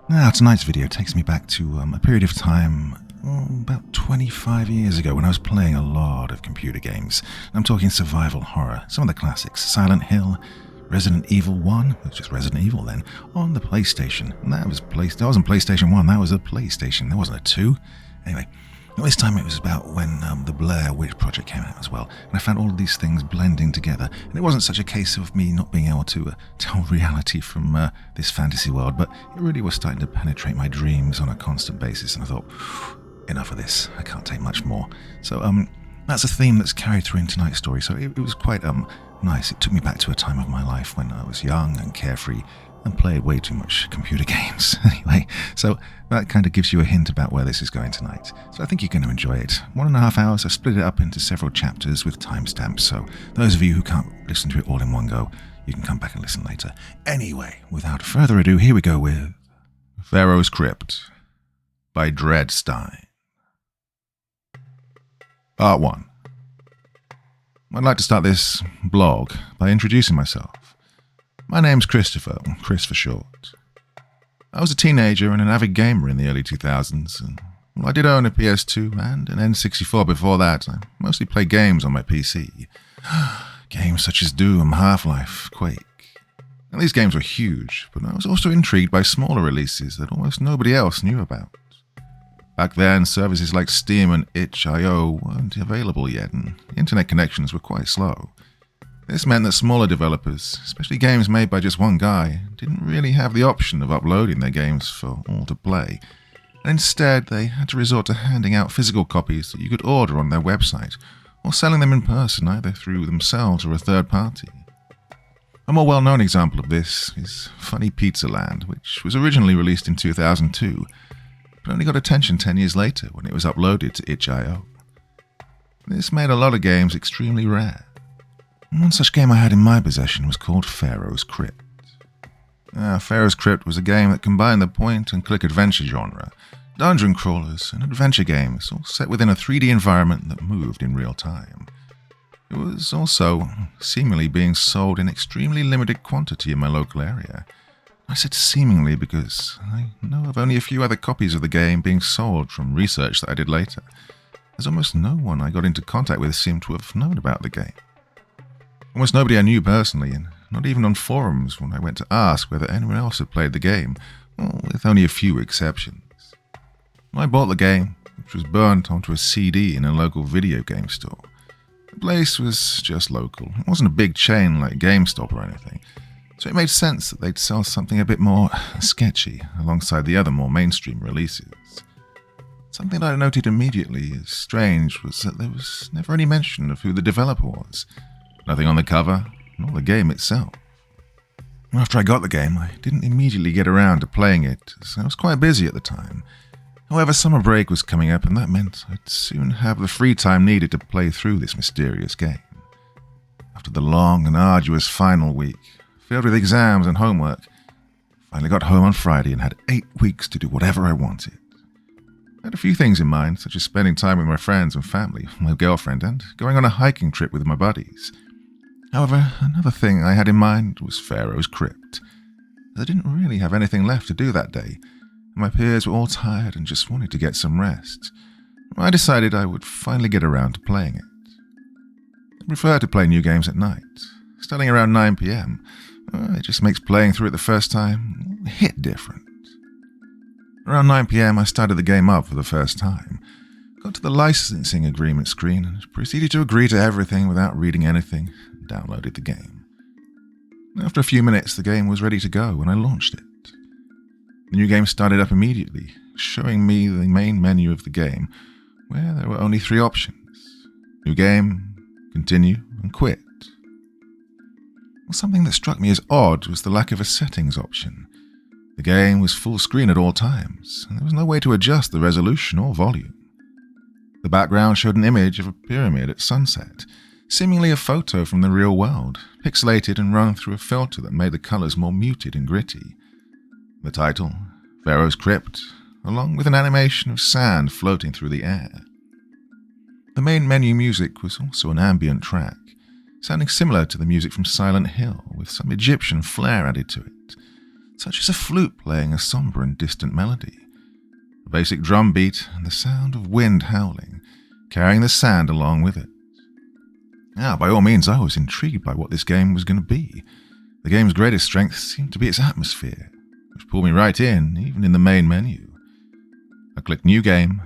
Now, tonight's video takes me back to a period of time about 25 years ago when I was playing a lot of computer games. I'm talking survival horror, some of the classics, Silent Hill, Resident Evil 1, it was just Resident Evil then, on the PlayStation. And that wasn't PlayStation 1, that was a PlayStation, there wasn't a 2. Anyway, this time it was about when the Blair Witch Project came out as well, and I found all of these things blending together, and it wasn't such a case of me not being able to tell reality from this fantasy world, but it really was starting to penetrate my dreams on a constant basis, and I thought, enough of this, I can't take much more. So that's a theme that's carried through in tonight's story, so it was quite nice. It took me back to a time of my life when I was young and carefree, and played way too much computer games. Anyway, so that kind of gives you a hint about where this is going tonight. So I think you're going to enjoy it. 1.5 hours, I've split it up into several chapters with timestamps, so those of you who can't listen to it all in one go, you can come back and listen later. Anyway, without further ado, here we go with Pharaoh's Crypt by Dreadstein. Part 1. I'd like to start this blog by introducing myself. My name's Christopher, Chris for short. I was a teenager and an avid gamer in the early 2000s, and while I did own a PS2 and an N64 before that, I mostly played games on my PC. Games such as Doom, Half-Life, Quake. Now, these games were huge, but I was also intrigued by smaller releases that almost nobody else knew about. Back then, services like Steam and itch.io weren't available yet, and internet connections were quite slow. This meant that smaller developers, especially games made by just one guy, didn't really have the option of uploading their games for all to play. And instead, they had to resort to handing out physical copies that you could order on their website, or selling them in person either through themselves or a third party. A more well-known example of this is Funny Pizza Land, which was originally released in 2002, but only got attention 10 years later when it was uploaded to itch.io. This made a lot of games extremely rare. One such game I had in my possession was called Pharaoh's Crypt. Pharaoh's Crypt was a game that combined the point-and-click adventure genre, dungeon crawlers, and adventure games, all set within a 3D environment that moved in real time. It was also seemingly being sold in extremely limited quantity in my local area. I said seemingly because I know of only a few other copies of the game being sold from research that I did later, as almost no one I got into contact with seemed to have known about the game. Almost nobody I knew personally, and not even on forums when I went to ask whether anyone else had played the game, well, with only a few exceptions. When I bought the game, which was burnt onto a CD in a local video game store. The place was just local. It wasn't a big chain like GameStop or anything, so it made sense that they'd sell something a bit more sketchy alongside the other more mainstream releases. Something that I noted immediately as strange was that there was never any mention of who the developer was. Nothing on the cover, nor the game itself. After I got the game, I didn't immediately get around to playing it, as I was quite busy at the time. However, summer break was coming up, and that meant I'd soon have the free time needed to play through this mysterious game. After the long and arduous final week, filled with exams and homework, I finally got home on Friday and had 8 weeks to do whatever I wanted. I had a few things in mind, such as spending time with my friends and family, my girlfriend, and going on a hiking trip with my buddies. However, another thing I had in mind was Pharaoh's Crypt. I didn't really have anything left to do that day, and my peers were all tired and just wanted to get some rest. I decided I would finally get around to playing it. I prefer to play new games at night, starting around 9 p.m. It just makes playing through it the first time hit different. Around 9 p.m. I started the game up for the first time, got to the licensing agreement screen and proceeded to agree to everything without reading anything, and downloaded the game. After a few minutes, the game was ready to go and I launched it. The new game started up immediately, showing me the main menu of the game, where there were only 3 options: New Game, Continue, and Quit. Well, something that struck me as odd was the lack of a settings option. The game was full screen at all times, and there was no way to adjust the resolution or volume. The background showed an image of a pyramid at sunset, seemingly a photo from the real world, pixelated and run through a filter that made the colors more muted and gritty. The title, Pharaoh's Crypt, along with an animation of sand floating through the air. The main menu music was also an ambient track, sounding similar to the music from Silent Hill, with some Egyptian flair added to it. such as a flute playing a somber and distant melody, a basic drum beat, and the sound of wind howling, carrying the sand along with it. Now, by all means, I was intrigued by what this game was going to be. The game's greatest strength seemed to be its atmosphere, which pulled me right in, even in the main menu. I clicked New Game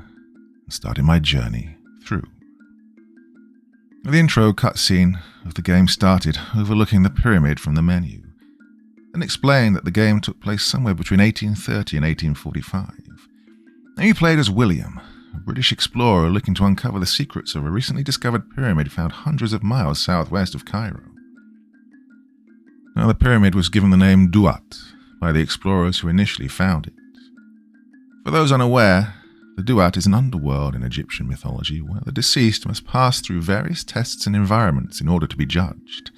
and started my journey through. The intro cutscene of the game started overlooking the pyramid from the menu, and explained that the game took place somewhere between 1830 and 1845. And you played as William, a British explorer looking to uncover the secrets of a recently discovered pyramid found hundreds of miles southwest of Cairo. Now, the pyramid was given the name Duat by the explorers who initially found it. For those unaware, the Duat is an underworld in Egyptian mythology where the deceased must pass through various tests and environments in order to be judged.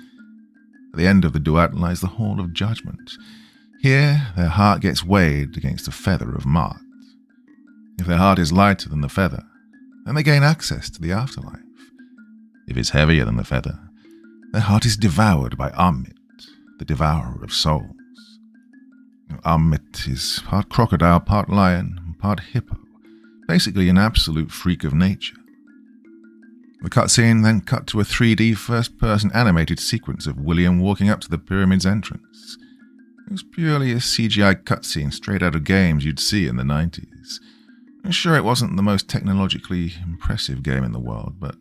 At the end of the Duat lies the Hall of Judgment. Here, their heart gets weighed against a feather of Ma'at. If their heart is lighter than the feather, then they gain access to the afterlife. If it's heavier than the feather, their heart is devoured by Ammit, the devourer of souls. Ammit is part crocodile, part lion, and part hippo, basically an absolute freak of nature. The cutscene then cut to a 3D first-person animated sequence of William walking up to the pyramid's entrance. It was purely a CGI cutscene straight out of games you'd see in the 90s. I'm sure it wasn't the most technologically impressive game in the world, but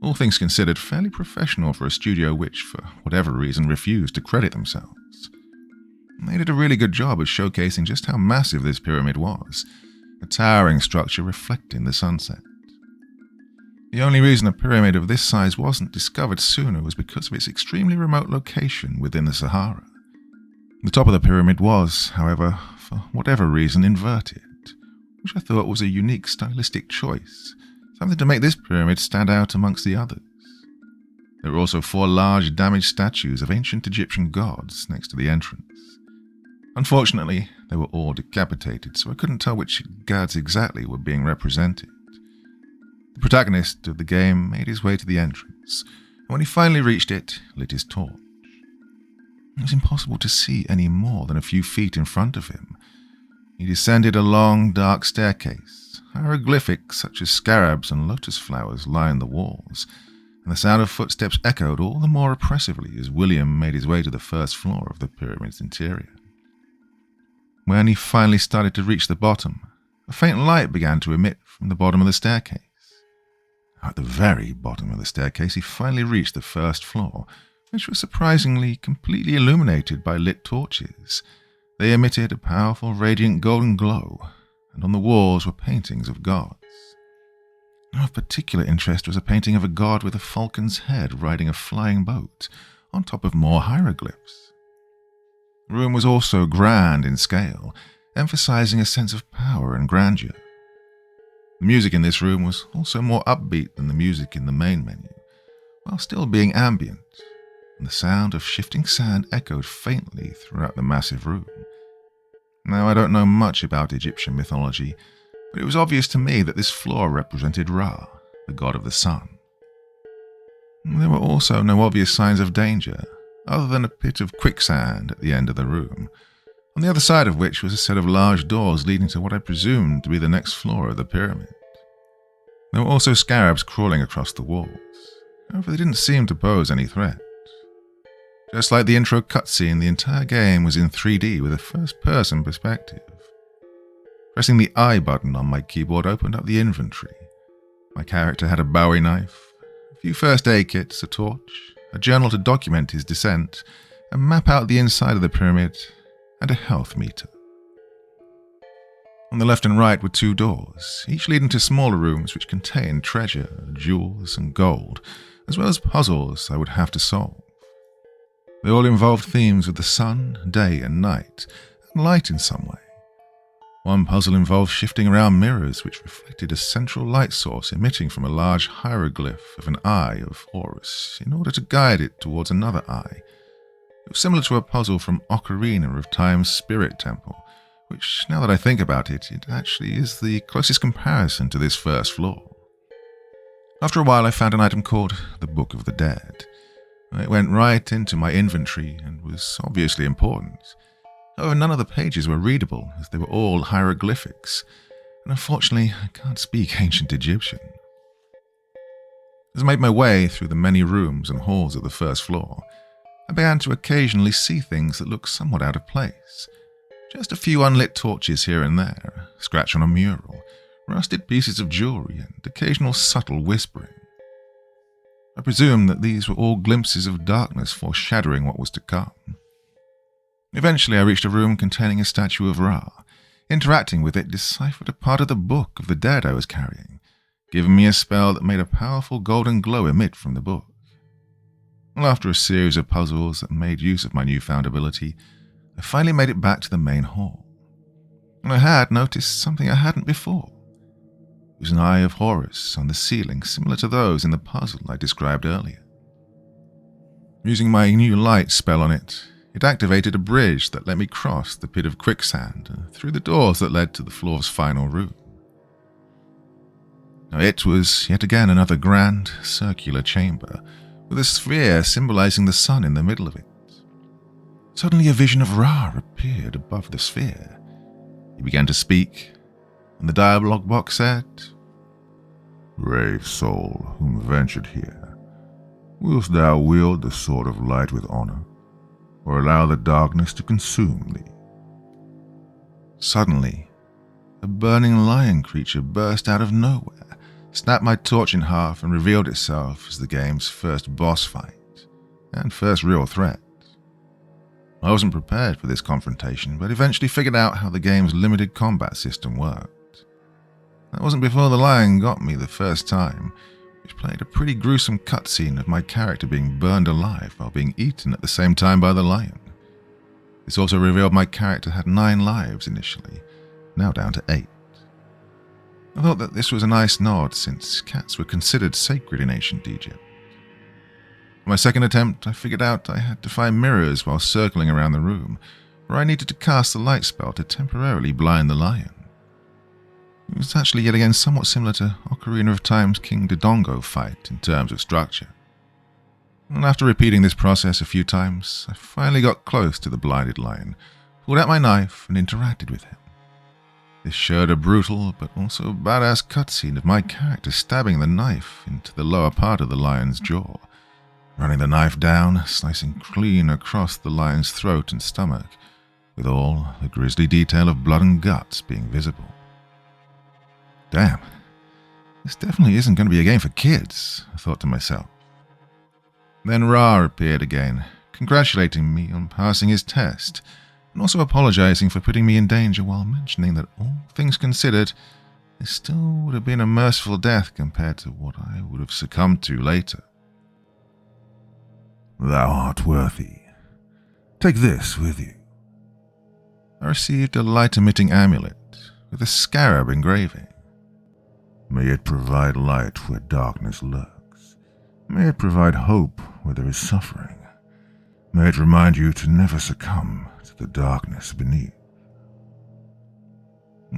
all things considered, fairly professional for a studio which, for whatever reason, refused to credit themselves. They did a really good job of showcasing just how massive this pyramid was, a towering structure reflecting the sunset. The only reason a pyramid of this size wasn't discovered sooner was because of its extremely remote location within the Sahara. The top of the pyramid was, however, for whatever reason, inverted, which I thought was a unique stylistic choice, something to make this pyramid stand out amongst the others. There were also 4 large damaged statues of ancient Egyptian gods next to the entrance. Unfortunately, they were all decapitated, so I couldn't tell which gods exactly were being represented. The protagonist of the game made his way to the entrance, and when he finally reached it, lit his torch. It was impossible to see any more than a few feet in front of him. He descended a long, dark staircase. Hieroglyphics such as scarabs and lotus flowers lined the walls, and the sound of footsteps echoed all the more oppressively as William made his way to the first floor of the pyramid's interior. When he finally started to reach the bottom, a faint light began to emit from the bottom of the staircase. At the very bottom of the staircase, he finally reached the first floor, which was surprisingly completely illuminated by lit torches. They emitted a powerful, radiant golden glow, and on the walls were paintings of gods. Of particular interest was a painting of a god with a falcon's head riding a flying boat, on top of more hieroglyphs. The room was also grand in scale, emphasizing a sense of power and grandeur. The music in this room was also more upbeat than the music in the main menu, while still being ambient, and the sound of shifting sand echoed faintly throughout the massive room. Now, I don't know much about Egyptian mythology, but it was obvious to me that this floor represented Ra, the god of the sun. There were also no obvious signs of danger, other than a pit of quicksand at the end of the room, on the other side of which was a set of large doors leading to what I presumed to be the next floor of the pyramid. There were also scarabs crawling across the walls, however they didn't seem to pose any threat. Just like the intro cutscene, the entire game was in 3D with a first-person perspective. Pressing the I button on my keyboard opened up the inventory. My character had a Bowie knife, a few first aid kits, a torch, a journal to document his descent, a map out the inside of the pyramid, and a health meter. On the left and right were 2 doors, each leading to smaller rooms which contained treasure, jewels, and gold, as well as puzzles I would have to solve. They all involved themes of the sun, day, and night, and light in some way. One puzzle involved shifting around mirrors which reflected a central light source emitting from a large hieroglyph of an eye of Horus in order to guide it towards another eye. It was similar to a puzzle from Ocarina of Time's Spirit Temple, which, now that I think about it, it actually is the closest comparison to this first floor. After a while, I found an item called the Book of the Dead. It went right into my inventory and was obviously important. However, none of the pages were readable, as they were all hieroglyphics, and unfortunately, I can't speak ancient Egyptian. As I made my way through the many rooms and halls of the first floor, I began to occasionally see things that looked somewhat out of place. Just a few unlit torches here and there, a scratch on a mural, rusted pieces of jewelry, and occasional subtle whispering. I presumed that these were all glimpses of darkness foreshadowing what was to come. Eventually I reached a room containing a statue of Ra. Interacting with it deciphered a part of the book of the dead I was carrying, giving me a spell that made a powerful golden glow emit from the book. After a series of puzzles that made use of my newfound ability, I finally made it back to the main hall. And I had noticed something I hadn't before. It was an eye of Horus on the ceiling, similar to those in the puzzle I described earlier. Using my new light spell on it, it activated a bridge that let me cross the pit of quicksand and through the doors that led to the floor's final room. Now it was yet again another grand, circular chamber, with a sphere symbolizing the sun in the middle of it. Suddenly a vision of Ra appeared above the sphere. He began to speak, and the dialogue box said, "Brave soul whom ventured here, wilt thou wield the sword of light with honor, or allow the darkness to consume thee?" Suddenly, a burning lion creature burst out of nowhere, snapped my torch in half, and revealed itself as the game's first boss fight, and first real threat. I wasn't prepared for this confrontation, but eventually figured out how the game's limited combat system worked. That wasn't before the lion got me the first time, which played a pretty gruesome cutscene of my character being burned alive while being eaten at the same time by the lion. This also revealed my character had 9 lives initially, now down to 8. I thought that this was a nice nod, since cats were considered sacred in ancient Egypt. For my second attempt, I figured out I had to find mirrors while circling around the room, where I needed to cast the light spell to temporarily blind the lion. It was actually yet again somewhat similar to Ocarina of Time's King Dodongo fight in terms of structure. And after repeating this process a few times, I finally got close to the blinded lion, pulled out my knife, and interacted with him. This showed a brutal but also badass cutscene of my character stabbing the knife into the lower part of the lion's jaw, running the knife down, slicing clean across the lion's throat and stomach, with all the grisly detail of blood and guts being visible. Damn, this definitely isn't going to be a game for kids, I thought to myself. Then Ra appeared again, congratulating me on passing his test, and also apologizing for putting me in danger while mentioning that all things considered, it still would have been a merciful death compared to what I would have succumbed to later. "Thou art worthy. Take this with you." I received a light-emitting amulet with a scarab engraving. "May it provide light where darkness lurks. May it provide hope where there is suffering. May it remind you to never succumb to the darkness beneath."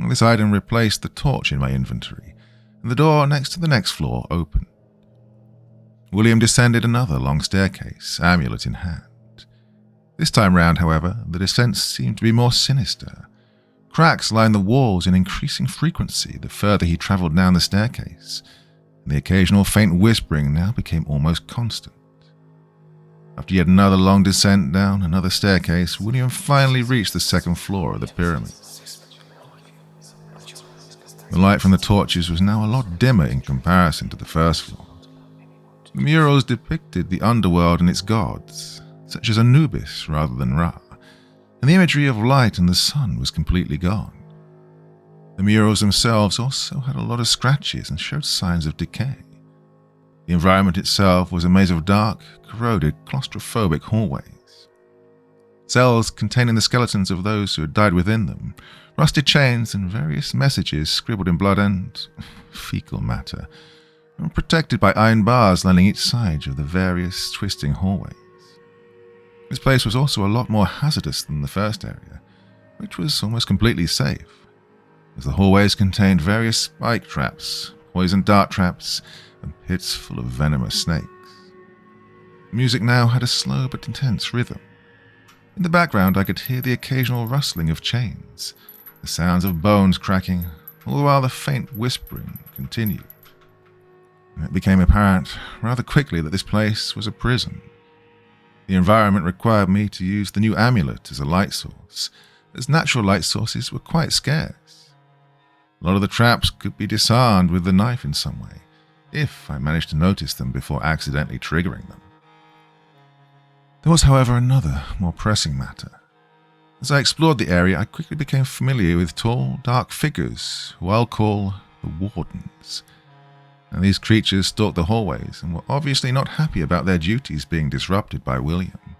This item replaced the torch in my inventory, and the door next to the next floor opened. William descended another long staircase, amulet in hand. This time round, however, the descent seemed to be more sinister. Cracks lined the walls in increasing frequency the further he travelled down the staircase, and the occasional faint whispering now became almost constant. After yet another long descent down another staircase, William finally reached the second floor of the pyramid. The light from the torches was now a lot dimmer in comparison to the first floor. The murals depicted the underworld and its gods, such as Anubis rather than Ra, and the imagery of light and the sun was completely gone. The murals themselves also had a lot of scratches and showed signs of decay. The environment itself was a maze of dark, corroded, claustrophobic hallways. Cells containing the skeletons of those who had died within them, rusted chains and various messages scribbled in blood and fecal matter, and protected by iron bars lining each side of the various twisting hallways. This place was also a lot more hazardous than the first area, which was almost completely safe, as the hallways contained various spike traps, poison dart traps, and pits full of venomous snakes. The music now had a slow but intense rhythm. In the background, I could hear the occasional rustling of chains, the sounds of bones cracking, all the while the faint whispering continued. It became apparent rather quickly that this place was a prison. The environment required me to use the new amulet as a light source, as natural light sources were quite scarce. A lot of the traps could be disarmed with the knife in some way, if I managed to notice them before accidentally triggering them. There was, however, another, more pressing matter. As I explored the area, I quickly became familiar with tall, dark figures, who I'll call the Wardens. And these creatures stalked the hallways and were obviously not happy about their duties being disrupted by William.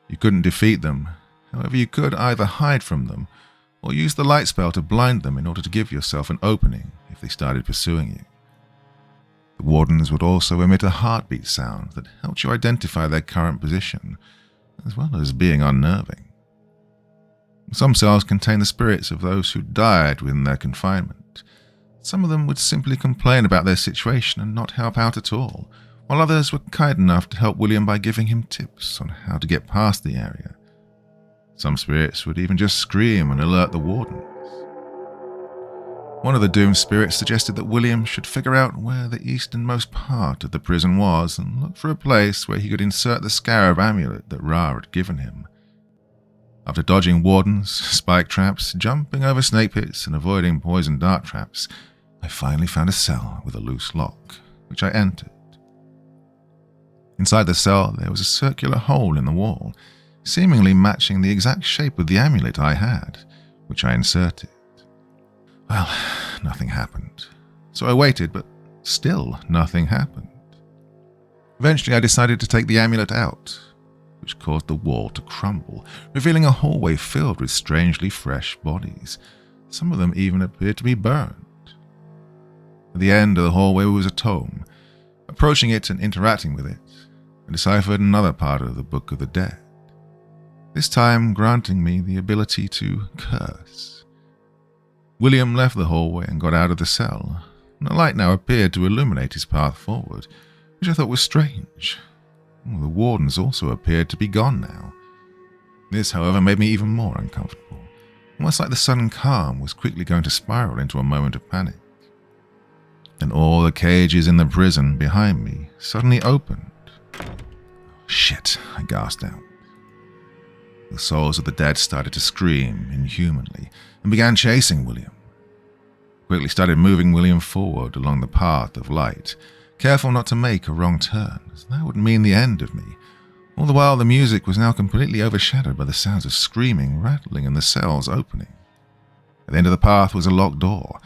You couldn't defeat them, however you could either hide from them or use the light spell to blind them in order to give yourself an opening if they started pursuing you. The Wardens would also emit a heartbeat sound that helped you identify their current position, as well as being unnerving. Some cells contain the spirits of those who died within their confinement. Some of them would simply complain about their situation and not help out at all, while others were kind enough to help William by giving him tips on how to get past the area. Some spirits would even just scream and alert the Wardens. One of the doomed spirits suggested that William should figure out where the easternmost part of the prison was and look for a place where he could insert the scarab amulet that Ra had given him. After dodging Wardens, spike traps, jumping over snake pits, and avoiding poison dart traps, I finally found a cell with a loose lock, which I entered. Inside the cell, there was a circular hole in the wall, seemingly matching the exact shape of the amulet I had, which I inserted. Well, nothing happened. So I waited, but still nothing happened. Eventually, I decided to take the amulet out, which caused the wall to crumble, revealing a hallway filled with strangely fresh bodies. Some of them even appeared to be burned. At the end of the hallway was a tome. Approaching it and interacting with it, I deciphered another part of the Book of the Dead, this time granting me the ability to curse. William left the hallway and got out of the cell, and a light now appeared to illuminate his path forward, which I thought was strange. The Wardens also appeared to be gone now. This, however, made me even more uncomfortable, almost like the sudden calm was quickly going to spiral into a moment of panic. Then all the cages in the prison behind me suddenly opened. Shit, I gasped out. The souls of the dead started to scream inhumanly and began chasing William. I quickly started moving William forward along the path of light, careful not to make a wrong turn, as that would mean the end of me. All the while, the music was now completely overshadowed by the sounds of screaming, rattling, and the cells opening. At the end of the path was a locked door.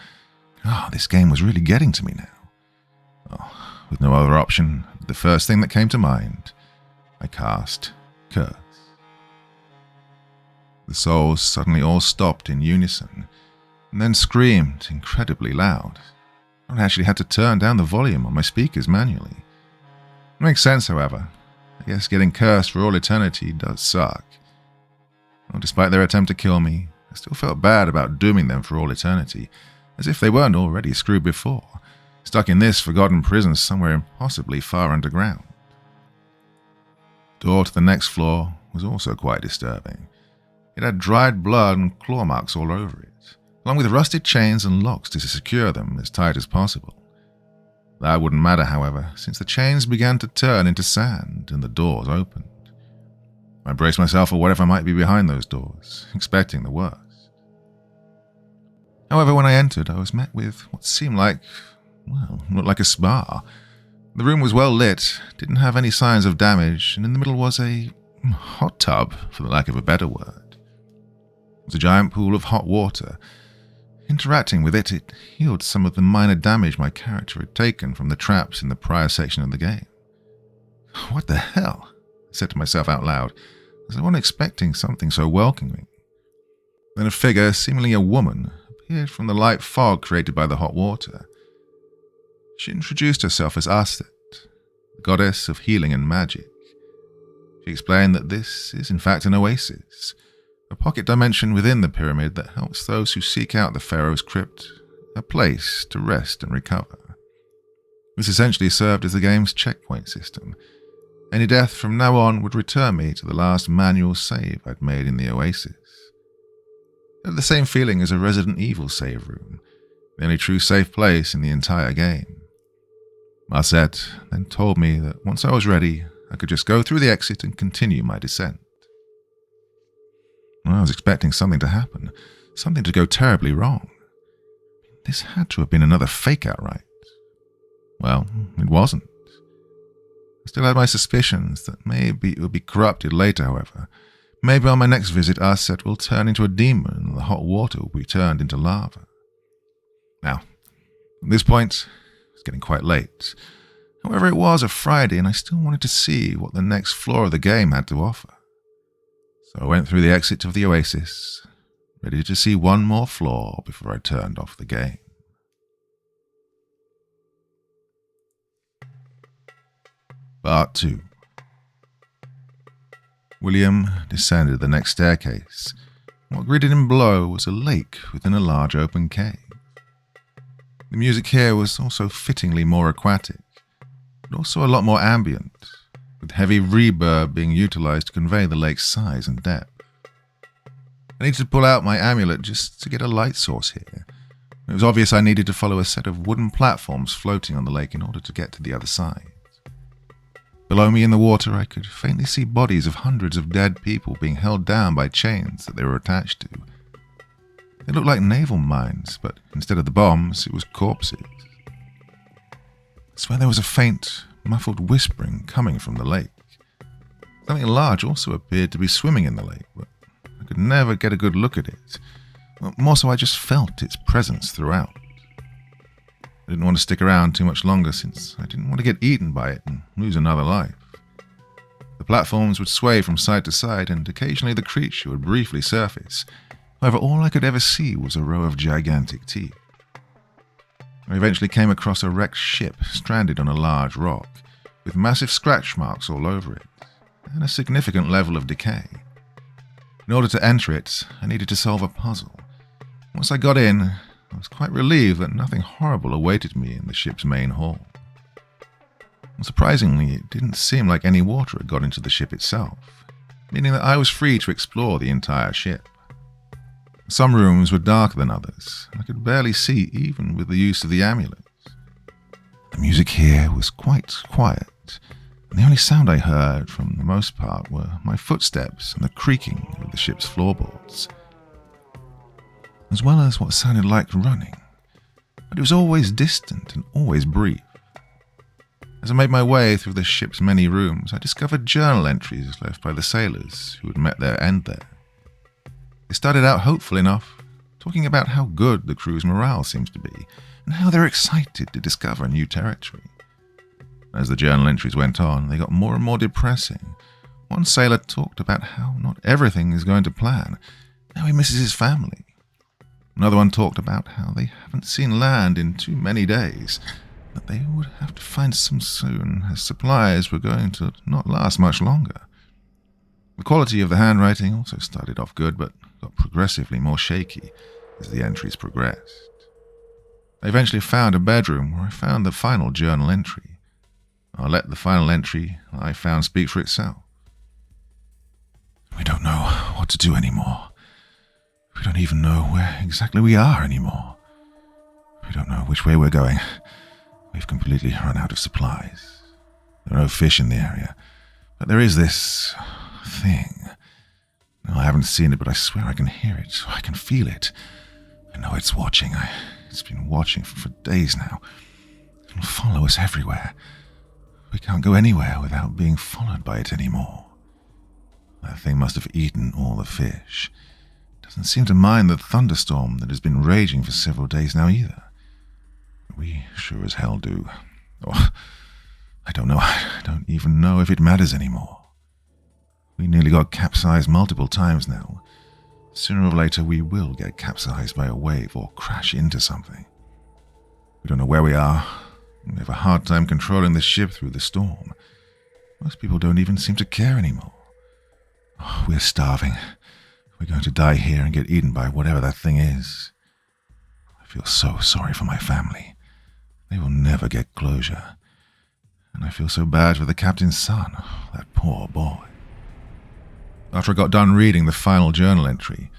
This game was really getting to me now. With no other option, the first thing that came to mind, I cast Curse. The souls suddenly all stopped in unison, and then screamed incredibly loud. I actually had to turn down the volume on my speakers manually. It makes sense, however. I guess getting cursed for all eternity does suck. Despite their attempt to kill me, I still felt bad about dooming them for all eternity, as if they weren't already screwed before, stuck in this forgotten prison somewhere impossibly far underground. The door to the next floor was also quite disturbing. It had dried blood and claw marks all over it, along with rusted chains and locks to secure them as tight as possible. That wouldn't matter, however, since the chains began to turn into sand and the doors opened. I braced myself for whatever might be behind those doors, expecting the worst. However, when I entered, I was met with what seemed like, looked like a spa. The room was well lit, didn't have any signs of damage, and in the middle was a hot tub, for the lack of a better word. It was a giant pool of hot water. Interacting with it, it healed some of the minor damage my character had taken from the traps in the prior section of the game. What the hell? I said to myself out loud, as I wasn't expecting something so welcoming. Then a figure, seemingly a woman, appeared from the light fog created by the hot water. She introduced herself as Astet, the goddess of healing and magic. She explained that this is in fact an oasis, a pocket dimension within the pyramid that helps those who seek out the Pharaoh's Crypt a place to rest and recover. This essentially served as the game's checkpoint system. Any death from now on would return me to the last manual save I'd made in the Oasis. It had the same feeling as a Resident Evil save room, the only true safe place in the entire game. Marcette then told me that once I was ready, I could just go through the exit and continue my descent. I was expecting something to happen, something to go terribly wrong. This had to have been another fake outright. Well, it wasn't. I still had my suspicions that maybe it would be corrupted later, however. Maybe on my next visit, Arset will turn into a demon and the hot water will be turned into lava. Now, at this point, it was getting quite late. However, it was a Friday and I still wanted to see what the next floor of the game had to offer. So I went through the exit of the Oasis, ready to see one more floor before I turned off the game. Part 2. William descended the next staircase. What greeted him below was a lake within a large open cave. The music here was also fittingly more aquatic, but also a lot more ambient, with heavy reverb being utilized to convey the lake's size and depth. I needed to pull out my amulet just to get a light source here. It was obvious I needed to follow a set of wooden platforms floating on the lake in order to get to the other side. Below me in the water, I could faintly see bodies of hundreds of dead people being held down by chains that they were attached to. They looked like naval mines, but instead of the bombs, it was corpses. I swear there was a faint, muffled whispering coming from the lake. Something large also appeared to be swimming in the lake, but I could never get a good look at it. More so, I just felt its presence throughout. I didn't want to stick around too much longer since I didn't want to get eaten by it and lose another life. The platforms would sway from side to side and occasionally the creature would briefly surface. However, all I could ever see was a row of gigantic teeth. I eventually came across a wrecked ship stranded on a large rock, with massive scratch marks all over it, and a significant level of decay. In order to enter it, I needed to solve a puzzle. Once I got in, I was quite relieved that nothing horrible awaited me in the ship's main hall. Surprisingly, it didn't seem like any water had got into the ship itself, meaning that I was free to explore the entire ship. Some rooms were darker than others, and I could barely see even with the use of the amulets. The music here was quite quiet, and the only sound I heard, from the most part, were my footsteps and the creaking of the ship's floorboards, as well as what sounded like running, but it was always distant and always brief. As I made my way through the ship's many rooms, I discovered journal entries left by the sailors who had met their end there. They started out hopeful enough, talking about how good the crew's morale seems to be, and how they're excited to discover new territory. As the journal entries went on, they got more and more depressing. One sailor talked about how not everything is going to plan, how he misses his family. Another one talked about how they haven't seen land in too many days, that they would have to find some soon, as supplies were going to not last much longer. The quality of the handwriting also started off good, but got progressively more shaky as the entries progressed. I eventually found a bedroom where I found the final journal entry. I'll let the final entry I found speak for itself. We don't know what to do anymore. We don't even know where exactly we are anymore. We don't know which way we're going. We've completely run out of supplies. There are no fish in the area, but there is this thing. No, I haven't seen it, but I swear I can hear it. I can feel it. I know it's watching. It's been watching for days now. It'll follow us everywhere. We can't go anywhere without being followed by it anymore. That thing must have eaten all the fish. Doesn't seem to mind the thunderstorm that has been raging for several days now either. We sure as hell do. Oh, I don't know. I don't even know if it matters anymore. We nearly got capsized multiple times now. Sooner or later we will get capsized by a wave or crash into something. We don't know where we are. We have a hard time controlling the ship through the storm. Most people don't even seem to care anymore. Oh, we're starving. We're going to die here and get eaten by whatever that thing is. I feel so sorry for my family. They will never get closure. And I feel so bad for the captain's son, that poor boy. After I got done reading the final journal entry,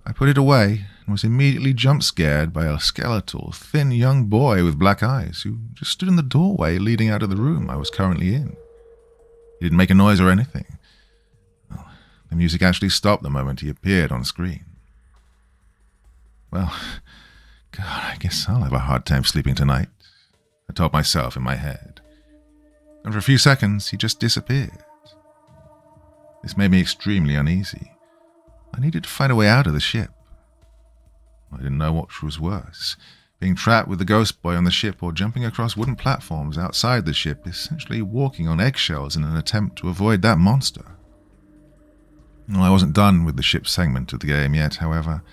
I put it away and was immediately jump-scared by a skeletal, thin young boy with black eyes who just stood in the doorway leading out of the room I was currently in. He didn't make a noise or anything. Well, the music actually stopped the moment he appeared on screen. Well, God, I guess I'll have a hard time sleeping tonight, I told myself in my head. And for a few seconds, he just disappeared. This made me extremely uneasy. I needed to find a way out of the ship. I didn't know which was worse, being trapped with the ghost boy on the ship or jumping across wooden platforms outside the ship, essentially walking on eggshells in an attempt to avoid that monster. Well, I wasn't done with the ship segment of the game yet, however.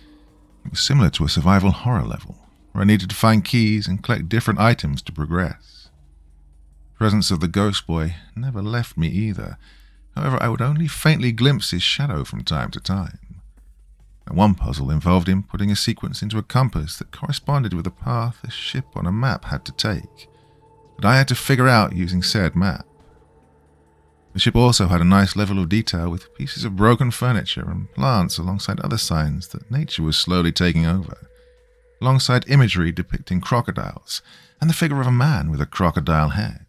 It was similar to a survival horror level, where I needed to find keys and collect different items to progress. The presence of the ghost boy never left me either. However, I would only faintly glimpse his shadow from time to time. And one puzzle involved him putting a sequence into a compass that corresponded with the path a ship on a map had to take, that I had to figure out using said map. The ship also had a nice level of detail with pieces of broken furniture and plants alongside other signs that nature was slowly taking over, alongside imagery depicting crocodiles and the figure of a man with a crocodile head.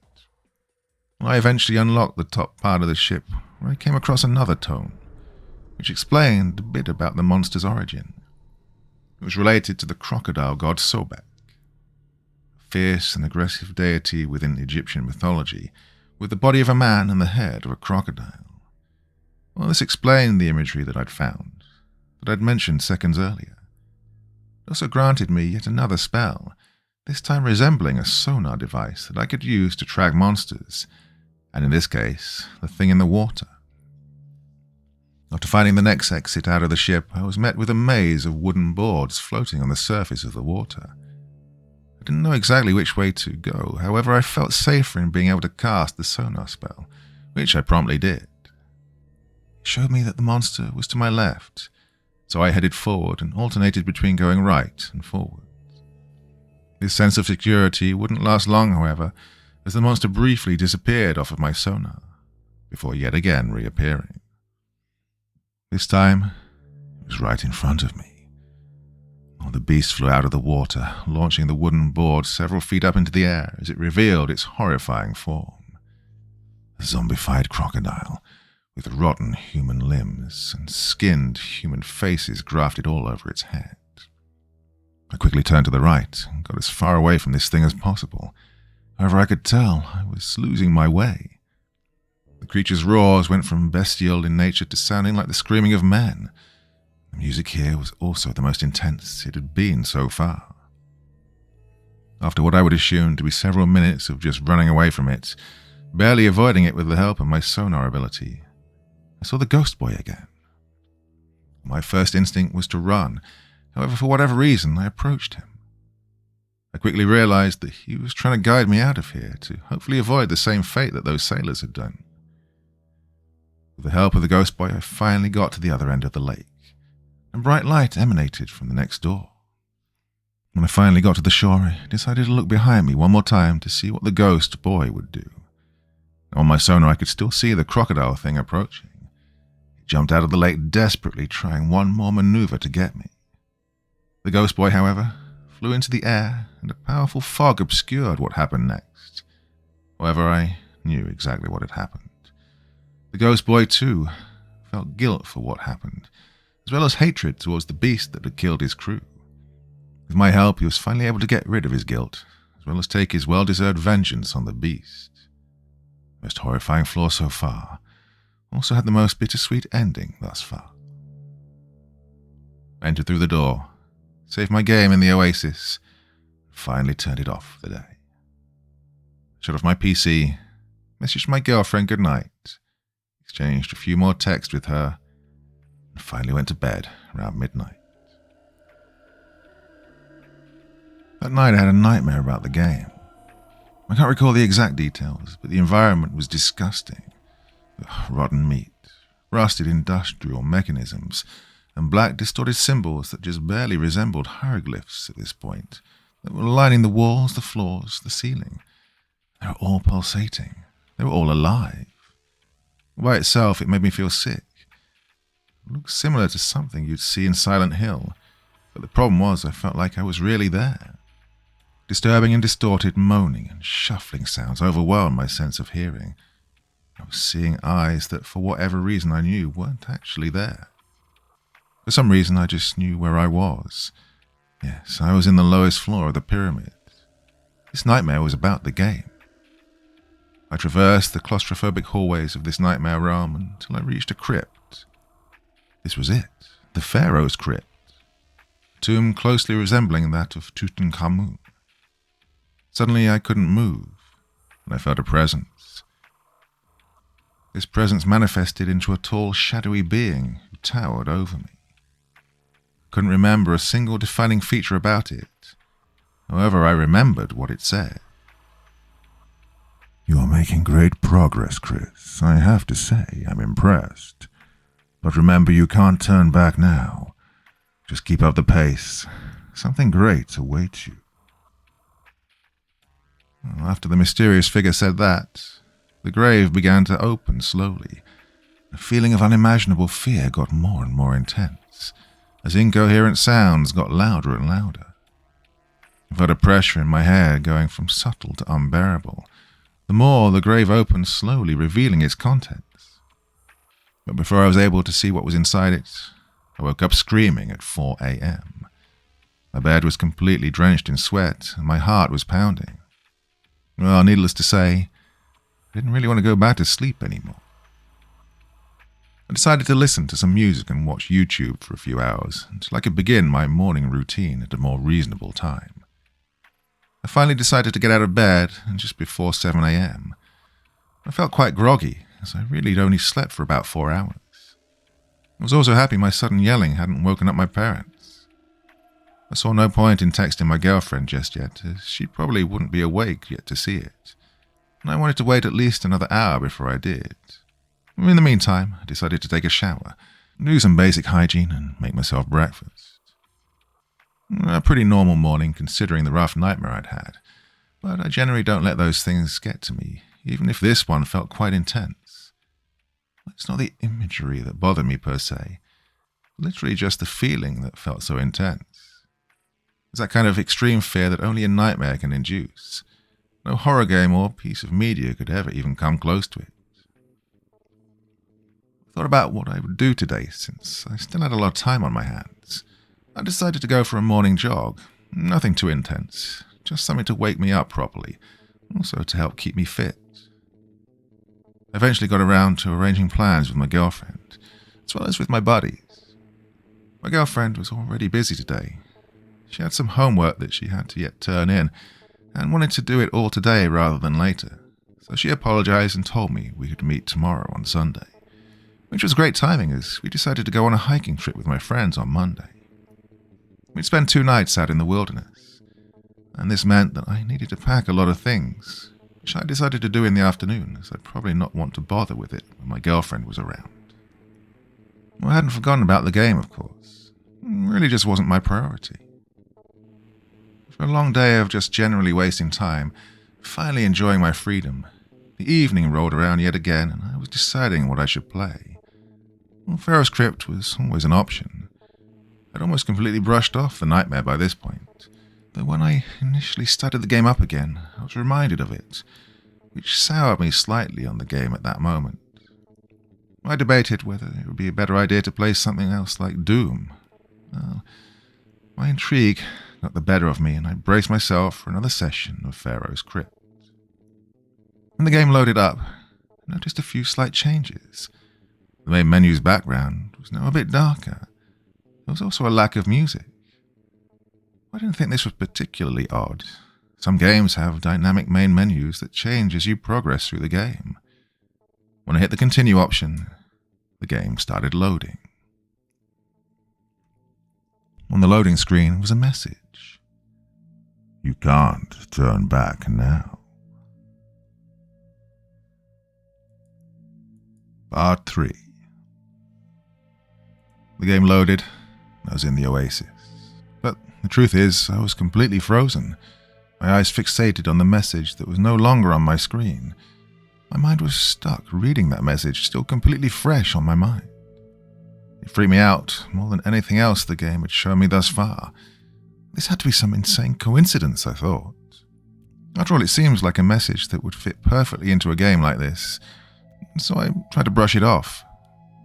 I eventually unlocked the top part of the ship, where I came across another tome, which explained a bit about the monster's origin. It was related to the crocodile god Sobek, a fierce and aggressive deity within Egyptian mythology, with the body of a man and the head of a crocodile. Well, this explained the imagery that I'd found, that I'd mentioned seconds earlier. It also granted me yet another spell, this time resembling a sonar device that I could use to track monsters, and in this case, the thing in the water. After finding the next exit out of the ship, I was met with a maze of wooden boards floating on the surface of the water. I didn't know exactly which way to go, however I felt safer in being able to cast the sonar spell, which I promptly did. It showed me that the monster was to my left, so I headed forward and alternated between going right and forward. This sense of security wouldn't last long, however, as the monster briefly disappeared off of my sonar, before yet again reappearing. This time, it was right in front of me. The beast flew out of the water, launching the wooden board several feet up into the air as it revealed its horrifying form. A zombified crocodile, with rotten human limbs and skinned human faces grafted all over its head. I quickly turned to the right and got as far away from this thing as possible. However, I could tell I was losing my way. The creature's roars went from bestial in nature to sounding like the screaming of men. The music here was also the most intense it had been so far. After what I would assume to be several minutes of just running away from it, barely avoiding it with the help of my sonar ability, I saw the ghost boy again. My first instinct was to run. However, for whatever reason, I approached him. I quickly realized that he was trying to guide me out of here to hopefully avoid the same fate that those sailors had done. With the help of the ghost boy, I finally got to the other end of the lake, and bright light emanated from the next door. When I finally got to the shore, I decided to look behind me one more time to see what the ghost boy would do. On my sonar, I could still see the crocodile thing approaching. It jumped out of the lake desperately, trying one more maneuver to get me. The ghost boy, however, flew into the air, and a powerful fog obscured what happened next. However, I knew exactly what had happened. The ghost boy, too, felt guilt for what happened, as well as hatred towards the beast that had killed his crew. With my help, he was finally able to get rid of his guilt, as well as take his well-deserved vengeance on the beast. The most horrifying flaw so far also had the most bittersweet ending thus far. I entered through the door, saved my game in the Oasis, and finally turned it off for the day. Shut off my PC, messaged my girlfriend goodnight, exchanged a few more texts with her, and finally went to bed around midnight. That night I had a nightmare about the game. I can't recall the exact details, but the environment was disgusting. Rotten meat, rusted industrial mechanisms, and black distorted symbols that just barely resembled hieroglyphs at this point, that were lining the walls, the floors, the ceiling. They were all pulsating, They were all alive. By itself, it made me feel sick. It looked similar to something you'd see in Silent Hill, but the problem was I felt like I was really there. Disturbing and distorted moaning and shuffling sounds overwhelmed my sense of hearing. I was seeing eyes that, for whatever reason I knew, weren't actually there. For some reason, I just knew where I was. Yes, I was in the lowest floor of the pyramid. This nightmare was about the game. I traversed the claustrophobic hallways of this nightmare realm until I reached a crypt. This was it, the Pharaoh's crypt, a tomb closely resembling that of Tutankhamun. Suddenly I couldn't move, and I felt a presence. This presence manifested into a tall, shadowy being who towered over me. I couldn't remember a single defining feature about it. However, I remembered what it said. "You are making great progress, Chris. I have to say, I'm impressed. But remember, you can't turn back now. Just keep up the pace. Something great awaits you." After the mysterious figure said that, the grave began to open slowly. A feeling of unimaginable fear got more and more intense, as incoherent sounds got louder and louder. I felt a pressure in my head going from subtle to unbearable. The more the grave opened slowly, revealing its contents. But before I was able to see what was inside it, I woke up screaming at 4 a.m. My bed was completely drenched in sweat, and my heart was pounding. Well, needless to say, I didn't really want to go back to sleep anymore. I decided to listen to some music and watch YouTube for a few hours until I could begin my morning routine at a more reasonable time. I finally decided to get out of bed just before 7 a.m. I felt quite groggy, as I really had only slept for about 4 hours. I was also happy my sudden yelling hadn't woken up my parents. I saw no point in texting my girlfriend just yet, as she probably wouldn't be awake yet to see it, and I wanted to wait at least another hour before I did. In the meantime, I decided to take a shower, do some basic hygiene, and make myself breakfast. A pretty normal morning considering the rough nightmare I'd had, but I generally don't let those things get to me, even if this one felt quite intense. It's not the imagery that bothered me per se, literally just the feeling that felt so intense. It's that kind of extreme fear that only a nightmare can induce. No horror game or piece of media could ever even come close to it. I thought about what I would do today, since I still had a lot of time on my hands. I decided to go for a morning jog. Nothing too intense, just something to wake me up properly, also to help keep me fit. I eventually got around to arranging plans with my girlfriend, as well as with my buddies. My girlfriend was already busy today. She had some homework that she had to yet turn in, and wanted to do it all today rather than later, so she apologized and told me we could meet tomorrow on Sunday, which was great timing as we decided to go on a hiking trip with my friends on Monday. We'd spend 2 nights out in the wilderness, and this meant that I needed to pack a lot of things, which I decided to do in the afternoon, as I'd probably not want to bother with it when my girlfriend was around. Well, I hadn't forgotten about the game, of course. It really just wasn't my priority. For a long day of just generally wasting time, finally enjoying my freedom, the evening rolled around yet again, and I was deciding what I should play. Well, Pharaoh's Crypt was always an option. I'd almost completely brushed off the nightmare by this point, though when I initially started the game up again, I was reminded of it, which soured me slightly on the game at that moment. I debated whether it would be a better idea to play something else like Doom. Well, my intrigue got the better of me, and I braced myself for another session of Pharaoh's Crypt. When the game loaded up, I noticed a few slight changes. The main menu's background was now a bit darker. There was also a lack of music. I didn't think this was particularly odd. Some games have dynamic main menus that change as you progress through the game. When I hit the continue option, the game started loading. On the loading screen was a message. "You can't turn back now." Part 3. The game loaded. I was in the oasis. But the truth is, I was completely frozen. My eyes fixated on the message that was no longer on my screen. My mind was stuck reading that message, still completely fresh on my mind. It freaked me out more than anything else the game had shown me thus far. This had to be some insane coincidence, I thought. After all, it seems like a message that would fit perfectly into a game like this, so I tried to brush it off.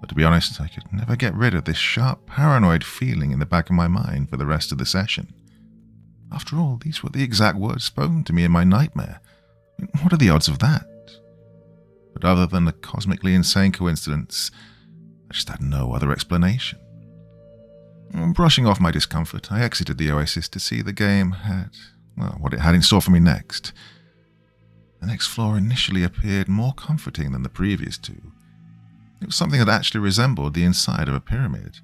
But to be honest, I could never get rid of this sharp, paranoid feeling in the back of my mind for the rest of the session. After all, these were the exact words spoken to me in my nightmare. What are the odds of that? But other than a cosmically insane coincidence, I just had no other explanation. Brushing off my discomfort, I exited the oasis to see the game had, what it had in store for me next. The next floor initially appeared more comforting than the previous two. It was something that actually resembled the inside of a pyramid,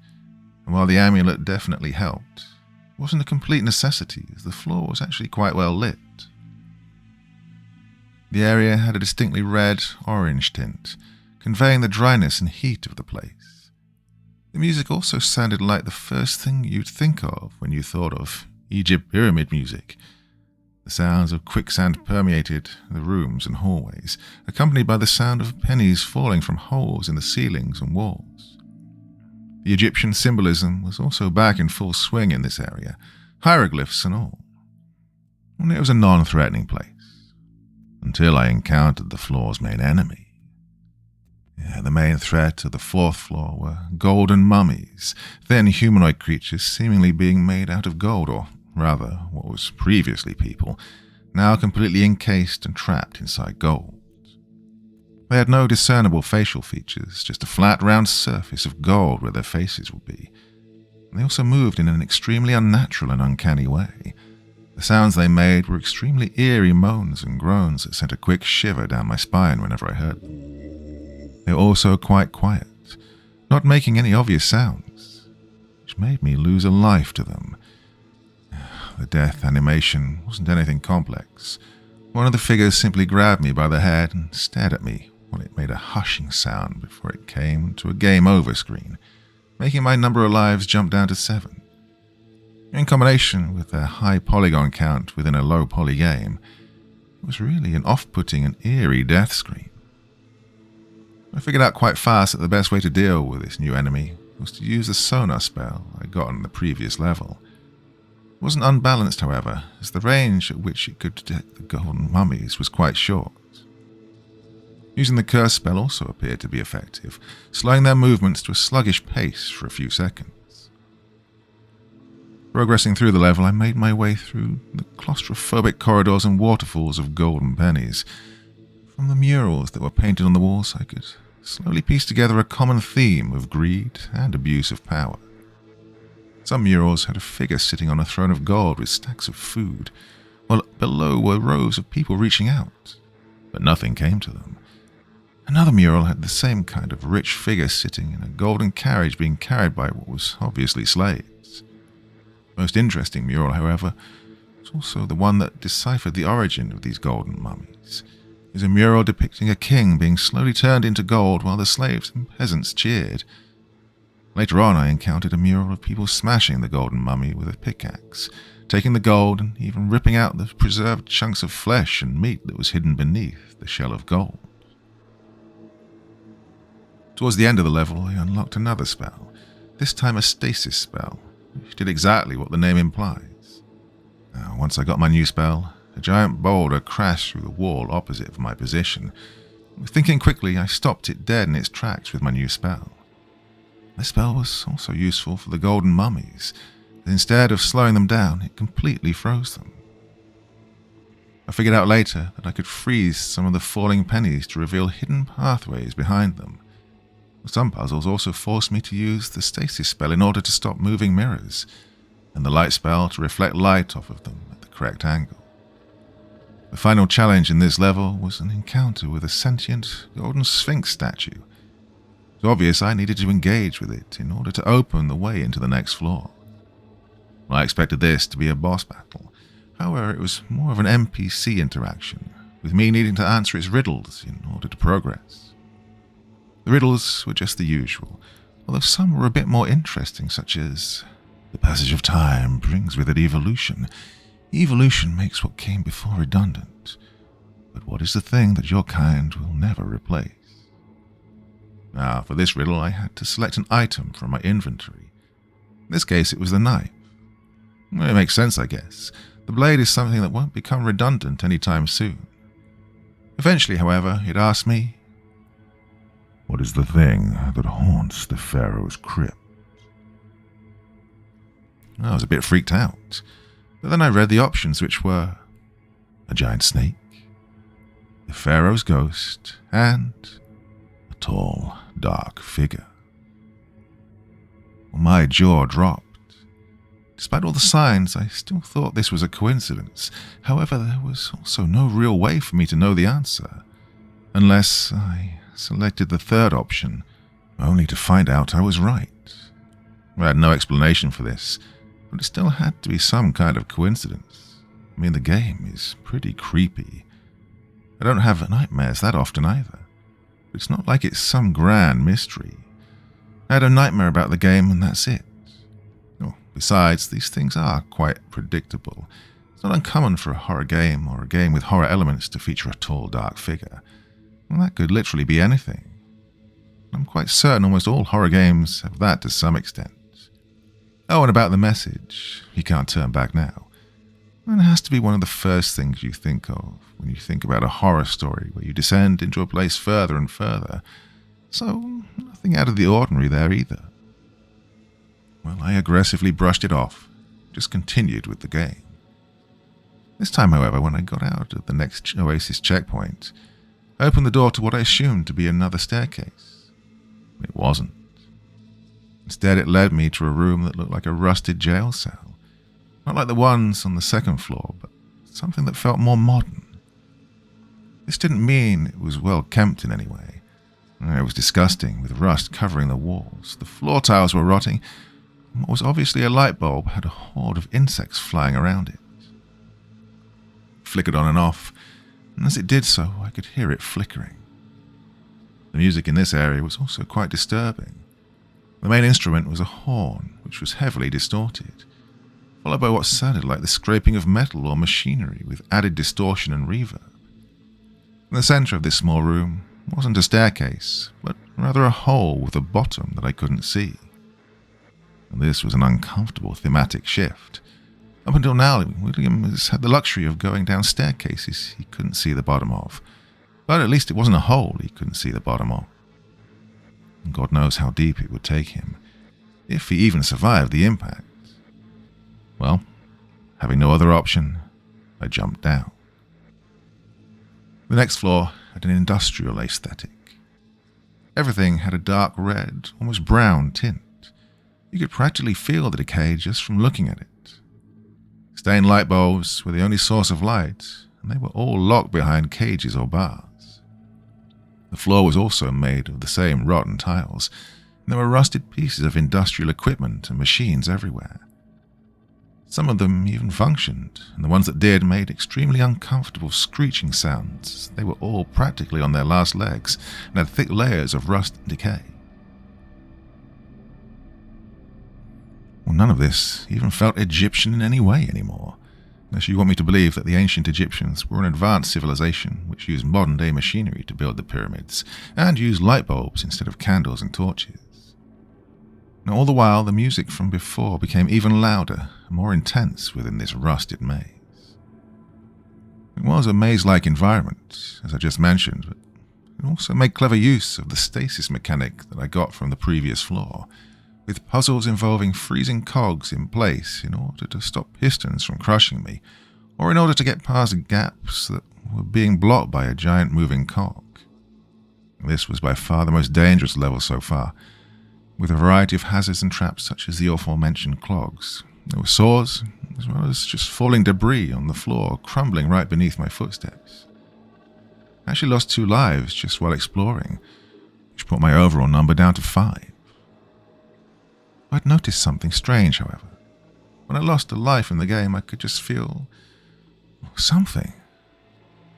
and while the amulet definitely helped, it wasn't a complete necessity as the floor was actually quite well lit. The area had a distinctly red-orange tint, conveying the dryness and heat of the place. The music also sounded like the first thing you'd think of when you thought of Egypt pyramid music. The sounds of quicksand permeated the rooms and hallways, accompanied by the sound of pennies falling from holes in the ceilings and walls. The Egyptian symbolism was also back in full swing in this area, hieroglyphs and all. And it was a non-threatening place, until I encountered the floor's main enemy. The main threat of the fourth floor were golden mummies, thin humanoid creatures seemingly being made out of gold, or rather, what was previously people, now completely encased and trapped inside gold. They had no discernible facial features, just a flat, round surface of gold where their faces would be. They also moved in an extremely unnatural and uncanny way. The sounds they made were extremely eerie moans and groans that sent a quick shiver down my spine whenever I heard them. They were also quite quiet, not making any obvious sounds, which made me lose a life to them. The death animation wasn't anything complex. One of the figures simply grabbed me by the head and stared at me while it made a hushing sound before it came to a game over screen, making my number of lives jump down to 7. In combination with their high polygon count within a low poly game, it was really an off-putting and eerie death screen. I figured out quite fast that the best way to deal with this new enemy was to use the sonar spell I got on the previous level. It wasn't unbalanced, however, as the range at which it could detect the golden mummies was quite short. Using the curse spell also appeared to be effective, slowing their movements to a sluggish pace for a few seconds. Progressing through the level, I made my way through the claustrophobic corridors and waterfalls of golden pennies. From the murals that were painted on the walls, I could slowly piece together a common theme of greed and abuse of power. Some murals had a figure sitting on a throne of gold with stacks of food, while below were rows of people reaching out, but nothing came to them. Another mural had the same kind of rich figure sitting in a golden carriage being carried by what was obviously slaves. The most interesting mural, however, was also the one that deciphered the origin of these golden mummies. It was a mural depicting a king being slowly turned into gold while the slaves and peasants cheered. Later on, I encountered a mural of people smashing the golden mummy with a pickaxe, taking the gold and even ripping out the preserved chunks of flesh and meat that was hidden beneath the shell of gold. Towards the end of the level, I unlocked another spell, this time a stasis spell, which did exactly what the name implies. Once I got my new spell, a giant boulder crashed through the wall opposite of my position. Thinking quickly, I stopped it dead in its tracks with my new spell. The spell was also useful for the golden mummies, but instead of slowing them down, it completely froze them. I figured out later that I could freeze some of the falling pennies to reveal hidden pathways behind them. Some puzzles also forced me to use the stasis spell in order to stop moving mirrors, and the light spell to reflect light off of them at the correct angle. The final challenge in this level was an encounter with a sentient golden sphinx statue. It was obvious I needed to engage with it in order to open the way into the next floor. I expected this to be a boss battle. However, it was more of an NPC interaction, with me needing to answer its riddles in order to progress. The riddles were just the usual, although some were a bit more interesting, such as, the passage of time brings with it evolution. Evolution makes what came before redundant, But what is the thing that your kind will never replace? Now, for this riddle, I had to select an item from my inventory. In this case, it was the knife. Well, it makes sense, I guess. The blade is something that won't become redundant anytime soon. Eventually, however, it asked me, what is the thing that haunts the Pharaoh's crypt? I was a bit freaked out, but then I read the options, which were a giant snake, the Pharaoh's ghost, and a tall, dark figure. Well, my jaw dropped. Despite all the signs, I still thought this was a coincidence. However, there was also no real way for me to know the answer, unless I selected the third option, only to find out I was right. I had no explanation for this, but it still had to be some kind of coincidence. I mean, the game is pretty creepy. I don't have nightmares that often either, but it's not like it's some grand mystery. I had a nightmare about the game and that's it. Besides, these things are quite predictable. It's not uncommon for a horror game or a game with horror elements to feature a tall, dark figure. Well, that could literally be anything. I'm quite certain almost all horror games have that to some extent. Oh, and about the message, you can't turn back now. Well, it has to be one of the first things you think of when you think about a horror story where you descend into a place further and further. So, nothing out of the ordinary there either. Well, I aggressively brushed it off, just continued with the game. This time, however, when I got out of the next Oasis checkpoint, I opened the door to what I assumed to be another staircase. It wasn't. Instead, it led me to a room that looked like a rusted jail cell. Not like the ones on the second floor, but something that felt more modern. This didn't mean it was well kept in any way. It was disgusting, with rust covering the walls. The floor tiles were rotting, and what was obviously a light bulb had a horde of insects flying around it. It flickered on and off, and as it did so, I could hear it flickering. The music in this area was also quite disturbing. The main instrument was a horn, which was heavily distorted, followed by what sounded like the scraping of metal or machinery with added distortion and reverb. In the center of this small room wasn't a staircase, but rather a hole with a bottom that I couldn't see. And this was an uncomfortable thematic shift. Up until now, William has had the luxury of going down staircases he couldn't see the bottom of, but at least it wasn't a hole he couldn't see the bottom of. And God knows how deep it would take him, if he even survived the impact. Well, having no other option, I jumped down. The next floor had an industrial aesthetic. Everything had a dark red, almost brown tint. You could practically feel the decay just from looking at it. Stained light bulbs were the only source of light, and they were all locked behind cages or bars. The floor was also made of the same rotten tiles, and there were rusted pieces of industrial equipment and machines everywhere. Some of them even functioned, and the ones that did made extremely uncomfortable screeching sounds. They were all practically on their last legs and had thick layers of rust and decay. Well, none of this even felt Egyptian in any way anymore, unless you want me to believe that the ancient Egyptians were an advanced civilization which used modern-day machinery to build the pyramids, and used light bulbs instead of candles and torches. Now, all the while, the music from before became even louder and more intense within this rusted maze. It was a maze-like environment, as I just mentioned, but it also made clever use of the stasis mechanic that I got from the previous floor, with puzzles involving freezing cogs in place in order to stop pistons from crushing me, or in order to get past gaps that were being blocked by a giant moving cog. This was by far the most dangerous level so far, with a variety of hazards and traps such as the aforementioned clogs. There were saws, as well as just falling debris on the floor, crumbling right beneath my footsteps. I actually lost 2 lives just while exploring, which brought my overall number down to 5. I'd noticed something strange, however. When I lost a life in the game, I could just feel something.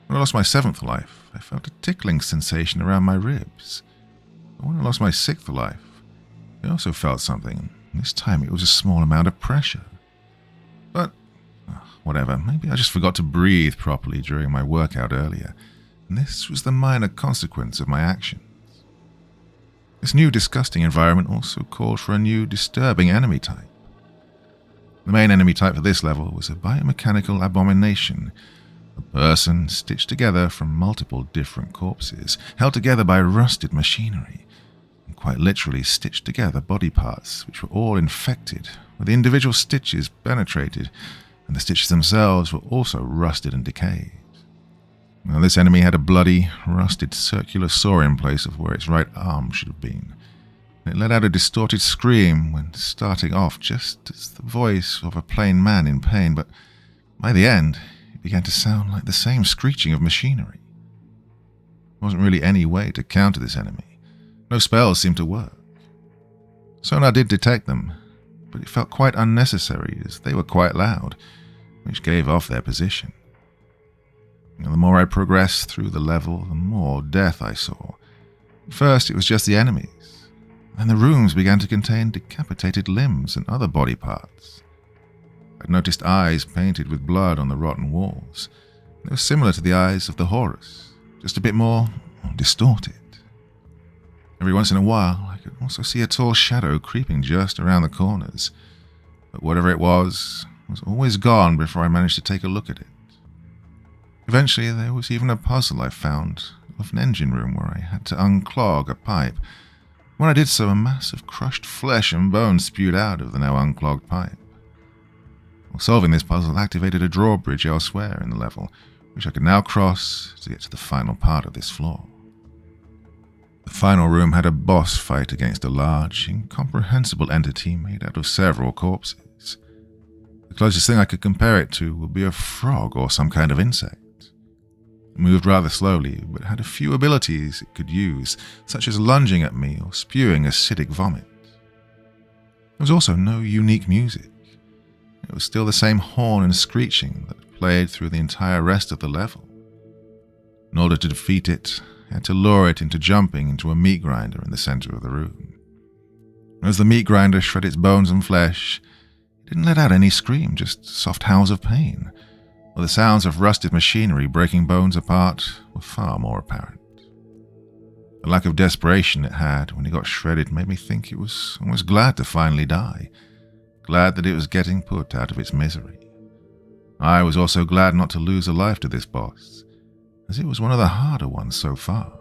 When I lost my 7th life, I felt a tickling sensation around my ribs. But when I lost my 6th life, I also felt something, and this time it was a small amount of pressure. But whatever. Maybe I just forgot to breathe properly during my workout earlier, and this was the minor consequence of my actions. This new disgusting environment also called for a new disturbing enemy type. The main enemy type for this level was a biomechanical abomination, a person stitched together from multiple different corpses, held together by rusted machinery, and quite literally stitched together body parts which were all infected, with the individual stitches penetrated, and the stitches themselves were also rusted and decayed. Now, this enemy had a bloody, rusted circular saw in place of where its right arm should have been. It let out a distorted scream when starting off just as the voice of a plain man in pain, but by the end, it began to sound like the same screeching of machinery. There wasn't really any way to counter this enemy. No spells seemed to work. Sonar did detect them, but it felt quite unnecessary as they were quite loud, which gave off their position. And the more I progressed through the level, the more death I saw. First, it was just the enemies. Then the rooms began to contain decapitated limbs and other body parts. I'd noticed eyes painted with blood on the rotten walls. They were similar to the eyes of the Horus, just a bit more distorted. Every once in a while, I could also see a tall shadow creeping just around the corners, but whatever it was always gone before I managed to take a look at it. Eventually, there was even a puzzle I found of an engine room where I had to unclog a pipe. When I did so, a mass of crushed flesh and bone spewed out of the now unclogged pipe. Well, solving this puzzle activated a drawbridge elsewhere in the level, which I could now cross to get to the final part of this floor. The final room had a boss fight against a large, incomprehensible entity made out of several corpses. The closest thing I could compare it to would be a frog or some kind of insect. It moved rather slowly, but had a few abilities it could use, such as lunging at me or spewing acidic vomit. There was also no unique music. It was still the same horn and screeching that played through the entire rest of the level. In order to defeat it, I had to lure it into jumping into a meat grinder in the center of the room. As the meat grinder shred its bones and flesh, it didn't let out any scream, just soft howls of pain, while the sounds of rusted machinery breaking bones apart were far more apparent. The lack of desperation it had when it got shredded made me think it was almost glad to finally die, glad that it was getting put out of its misery. I was also glad not to lose a life to this boss, as it was one of the harder ones so far.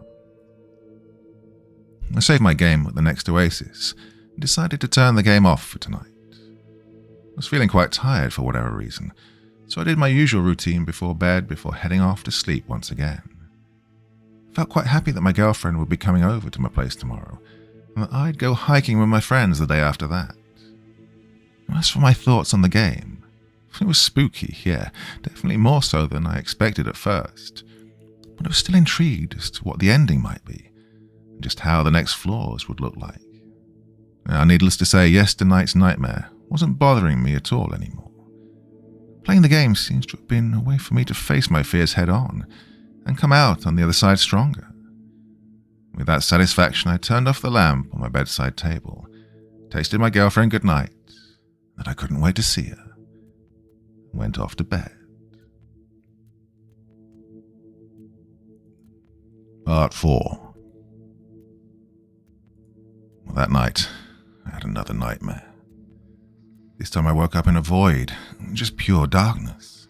I saved my game at the next oasis and decided to turn the game off for tonight. I was feeling quite tired for whatever reason, so I did my usual routine before bed before heading off to sleep once again. I felt quite happy that my girlfriend would be coming over to my place tomorrow, and that I'd go hiking with my friends the day after that. As for my thoughts on the game, it was spooky, yeah, definitely more so than I expected at first, but I was still intrigued as to what the ending might be, and just how the next floors would look like. Now, needless to say, yesternight's nightmare wasn't bothering me at all anymore. Playing the game seems to have been a way for me to face my fears head-on and come out on the other side stronger. With that satisfaction, I turned off the lamp on my bedside table, tasted my girlfriend goodnight, that I couldn't wait to see her, and went off to bed. Part 4. Well, that night, I had another nightmare. This time I woke up in a void, just pure darkness.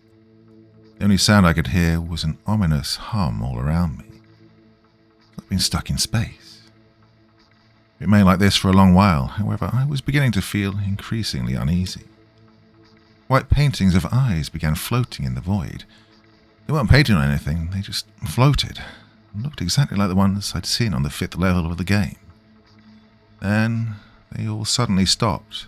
The only sound I could hear was an ominous hum all around me. I'd been stuck in space. It remained like this for a long while, however, I was beginning to feel increasingly uneasy. White paintings of eyes began floating in the void. They weren't painted on anything, they just floated, and looked exactly like the ones I'd seen on the 5th level of the game. Then they all suddenly stopped.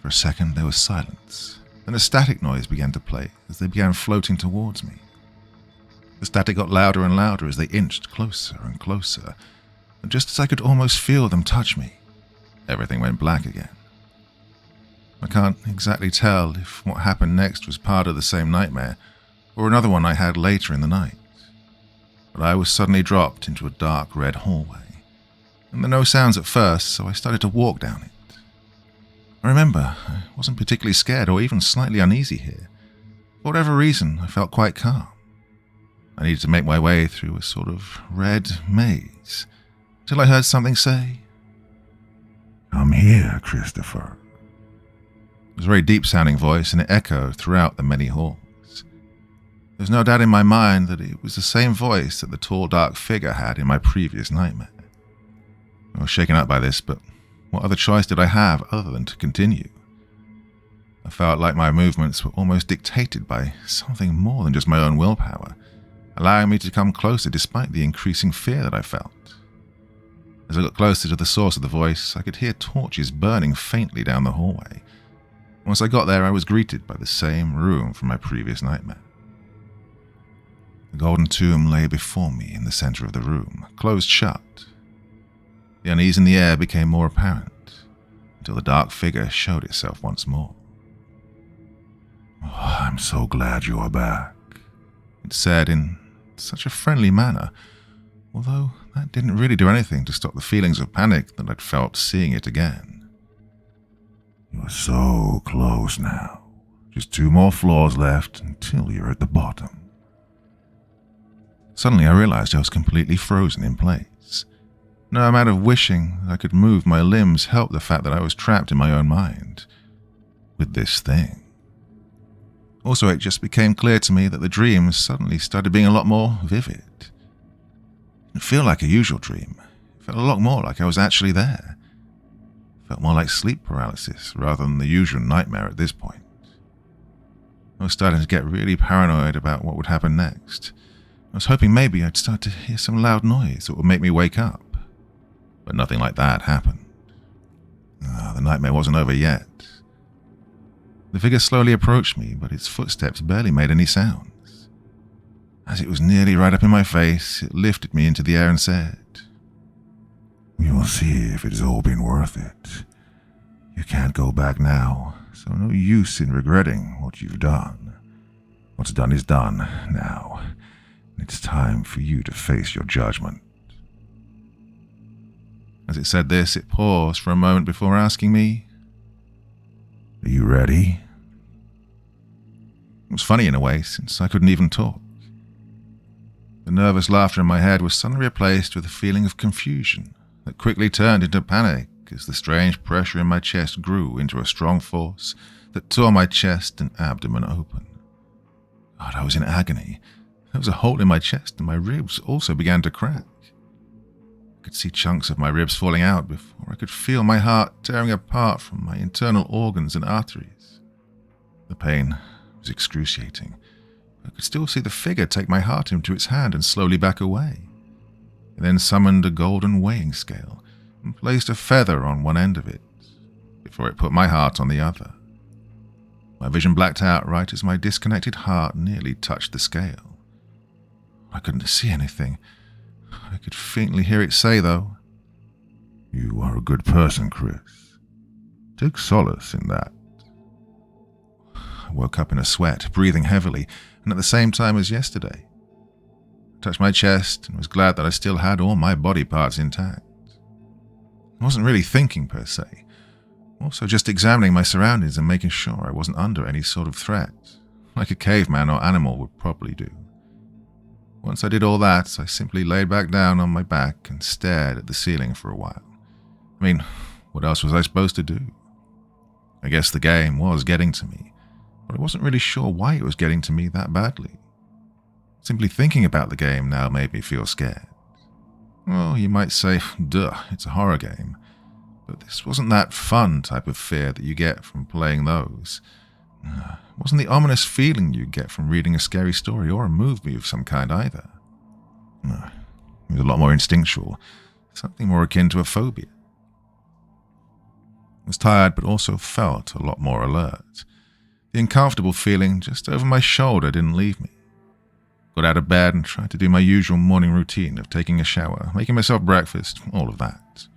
For a second there was silence, then a static noise began to play as they began floating towards me. The static got louder and louder as they inched closer and closer, and just as I could almost feel them touch me, everything went black again. I can't exactly tell if what happened next was part of the same nightmare, or another one I had later in the night, but I was suddenly dropped into a dark red hallway, and there were no sounds at first, so I started to walk down it. I remember I wasn't particularly scared or even slightly uneasy here. For whatever reason, I felt quite calm. I needed to make my way through a sort of red maze, till I heard something say, "Come here, Christopher." It was a very deep-sounding voice, and it echoed throughout the many halls. There was no doubt in my mind that it was the same voice that the tall, dark figure had in my previous nightmare. I was shaken up by this, but what other choice did I have other than to continue? I felt like my movements were almost dictated by something more than just my own willpower, allowing me to come closer despite the increasing fear that I felt. As I got closer to the source of the voice, I could hear torches burning faintly down the hallway. Once I got there, I was greeted by the same room from my previous nightmare. The golden tomb lay before me in the center of the room, closed shut. The unease in the air became more apparent, until the dark figure showed itself once more. "Oh, I'm so glad you are back," it said in such a friendly manner, although that didn't really do anything to stop the feelings of panic that I'd felt seeing it again. "You're so close now. Just 2 more floors left until you're at the bottom." Suddenly I realized I was completely frozen in place. No amount of wishing I could move my limbs helped the fact that I was trapped in my own mind with this thing. Also, it just became clear to me that the dreams suddenly started being a lot more vivid. It didn't feel like a usual dream. It felt a lot more like I was actually there. It felt more like sleep paralysis rather than the usual nightmare at this point. I was starting to get really paranoid about what would happen next. I was hoping maybe I'd start to hear some loud noise that would make me wake up. But nothing like that happened. The nightmare wasn't over yet. The figure slowly approached me, but its footsteps barely made any sounds. As it was nearly right up in my face, it lifted me into the air and said, "You'll see if it's all been worth it. You can't go back now, so no use in regretting what you've done. What's done is done now. It's time for you to face your judgment." As it said this, it paused for a moment before asking me, "Are you ready?" It was funny in a way, since I couldn't even talk. The nervous laughter in my head was suddenly replaced with a feeling of confusion that quickly turned into panic as the strange pressure in my chest grew into a strong force that tore my chest and abdomen open. God, I was in agony. There was a hole in my chest and my ribs also began to crack. I could see chunks of my ribs falling out before I could feel my heart tearing apart from my internal organs and arteries. The pain was excruciating. I could still see the figure take my heart into its hand and slowly back away. It then summoned a golden weighing scale and placed a feather on one end of it, before it put my heart on the other. My vision blacked out right as my disconnected heart nearly touched the scale. I couldn't see anything. I could faintly hear it say, though, "You are a good person, Chris. Take solace in that." I woke up in a sweat, breathing heavily, and at the same time as yesterday. I touched my chest and was glad that I still had all my body parts intact. I wasn't really thinking per se, also just examining my surroundings and making sure I wasn't under any sort of threat, like a caveman or animal would probably do. Once I did all that, I simply laid back down on my back and stared at the ceiling for a while. I mean, what else was I supposed to do? I guess the game was getting to me, but I wasn't really sure why it was getting to me that badly. Simply thinking about the game now made me feel scared. Well, you might say, duh, it's a horror game. But this wasn't that fun type of fear that you get from playing those. It wasn't the ominous feeling you get from reading a scary story or a movie of some kind either. No, it was a lot more instinctual, something more akin to a phobia. I was tired but also felt a lot more alert. The uncomfortable feeling just over my shoulder didn't leave me. Got out of bed and tried to do my usual morning routine of taking a shower, making myself breakfast, all of that.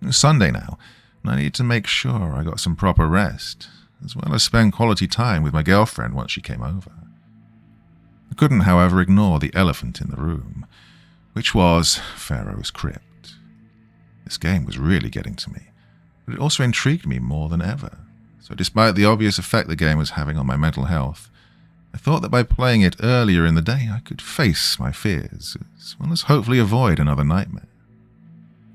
It was Sunday now, and I needed to make sure I got some proper rest, as well as spend quality time with my girlfriend once she came over. I couldn't, however, ignore the elephant in the room, which was Pharaoh's Crypt. This game was really getting to me, but it also intrigued me more than ever. So despite the obvious effect the game was having on my mental health, thought that by playing it earlier in the day I could face my fears, as well as hopefully avoid another nightmare.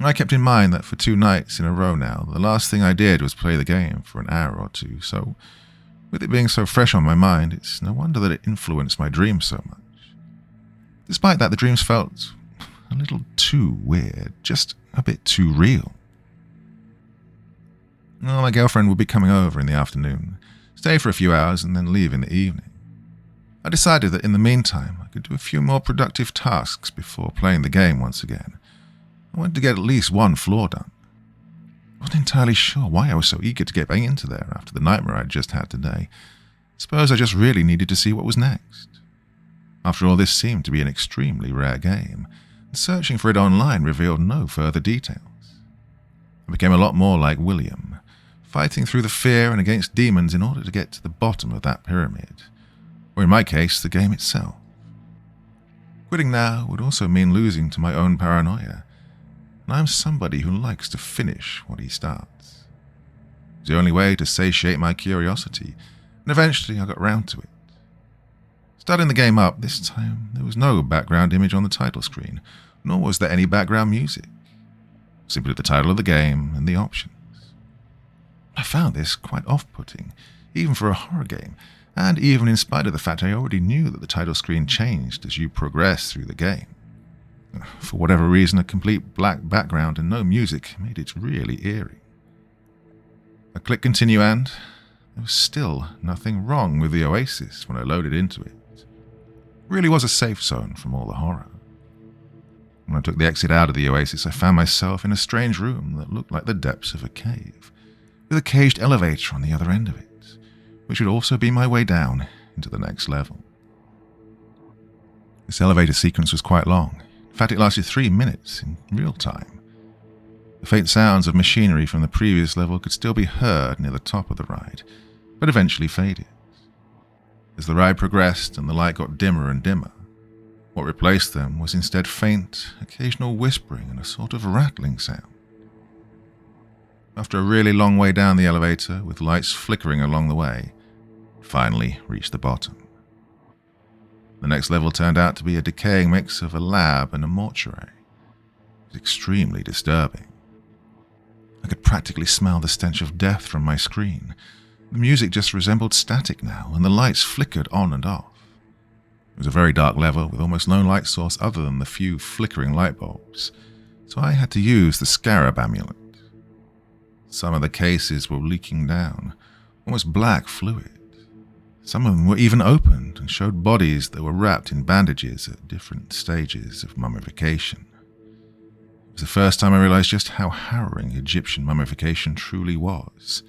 I kept in mind that for 2 nights in a row now, the last thing I did was play the game for an hour or two, so with it being so fresh on my mind, it's no wonder that it influenced my dreams so much. Despite that, the dreams felt a little too weird, just a bit too real. Well, my girlfriend would be coming over in the afternoon, stay for a few hours, and then leave in the evening. I decided that in the meantime, I could do a few more productive tasks before playing the game once again. I wanted to get at least one floor done. I wasn't entirely sure why I was so eager to get back into there after the nightmare I'd just had today. Suppose I just really needed to see what was next. After all, this seemed to be an extremely rare game, and searching for it online revealed no further details. I became a lot more like William, fighting through the fear and against demons in order to get to the bottom of that pyramid, or in my case, the game itself. Quitting now would also mean losing to my own paranoia, and I'm somebody who likes to finish what he starts. It was the only way to satiate my curiosity, and eventually I got round to it. Starting the game up, this time there was no background image on the title screen, nor was there any background music. Simply the title of the game and the options. I found this quite off-putting, even for a horror game, and even in spite of the fact I already knew that the title screen changed as you progress through the game. For whatever reason, a complete black background and no music made it really eerie. I clicked continue and there was still nothing wrong with the oasis when I loaded into it. It really was a safe zone from all the horror. When I took the exit out of the oasis, I found myself in a strange room that looked like the depths of a cave, with a caged elevator on the other end of it, which would also be my way down into the next level. This elevator sequence was quite long. In fact, it lasted 3 minutes in real time. The faint sounds of machinery from the previous level could still be heard near the top of the ride, but eventually faded. As the ride progressed and the light got dimmer and dimmer, what replaced them was instead faint, occasional whispering and a sort of rattling sound. After a really long way down the elevator, with lights flickering along the way, it finally reached the bottom. The next level turned out to be a decaying mix of a lab and a mortuary. It was extremely disturbing. I could practically smell the stench of death from my screen. The music just resembled static now, and the lights flickered on and off. It was a very dark level with almost no light source other than the few flickering light bulbs, so I had to use the scarab amulet. Some of the cases were leaking down, almost black fluid. Some of them were even opened and showed bodies that were wrapped in bandages at different stages of mummification. It was the first time I realized just how harrowing Egyptian mummification truly was.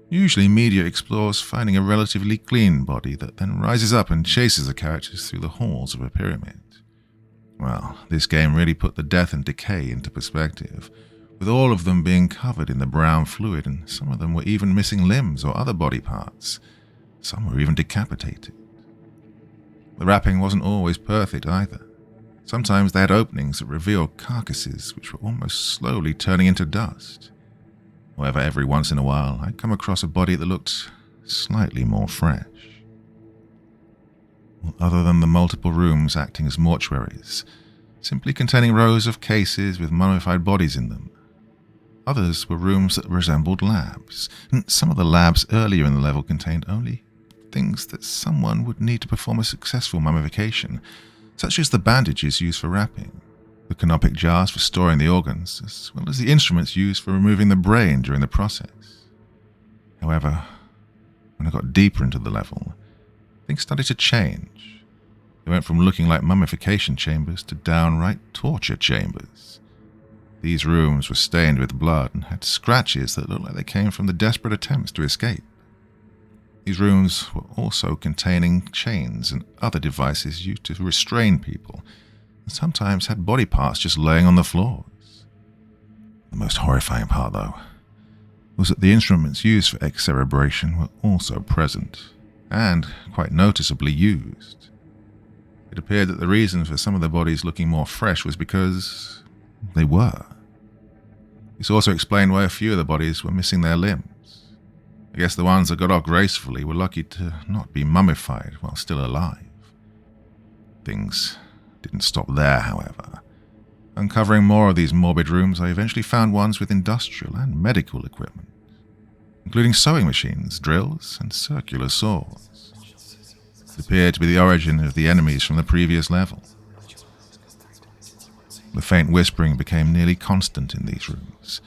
Usually media explores finding a relatively clean body that then rises up and chases the characters through the halls of a pyramid. Well, this game really put the death and decay into perspective, with all of them being covered in the brown fluid, and some of them were even missing limbs or other body parts. Some were even decapitated. The wrapping wasn't always perfect either. Sometimes they had openings that revealed carcasses which were almost slowly turning into dust. However, every once in a while, I'd come across a body that looked slightly more fresh. Other than the multiple rooms acting as mortuaries, simply containing rows of cases with mummified bodies in them, others were rooms that resembled labs, and some of the labs earlier in the level contained only things that someone would need to perform a successful mummification, such as the bandages used for wrapping, the canopic jars for storing the organs, as well as the instruments used for removing the brain during the process. However, when I got deeper into the level, things started to change. They went from looking like mummification chambers to downright torture chambers. These rooms were stained with blood and had scratches that looked like they came from the desperate attempts to escape. These rooms were also containing chains and other devices used to restrain people, and sometimes had body parts just laying on the floors. The most horrifying part, though, was that the instruments used for excerebration were also present, and quite noticeably used. It appeared that the reason for some of the bodies looking more fresh was because they were. This also explained why a few of the bodies were missing their limbs. I guess the ones that got off gracefully were lucky to not be mummified while still alive. Things didn't stop there, however. Uncovering more of these morbid rooms, I eventually found ones with industrial and medical equipment, including sewing machines, drills, and circular saws. It appeared to be the origin of the enemies from the previous level. The faint whispering became nearly constant in these rooms.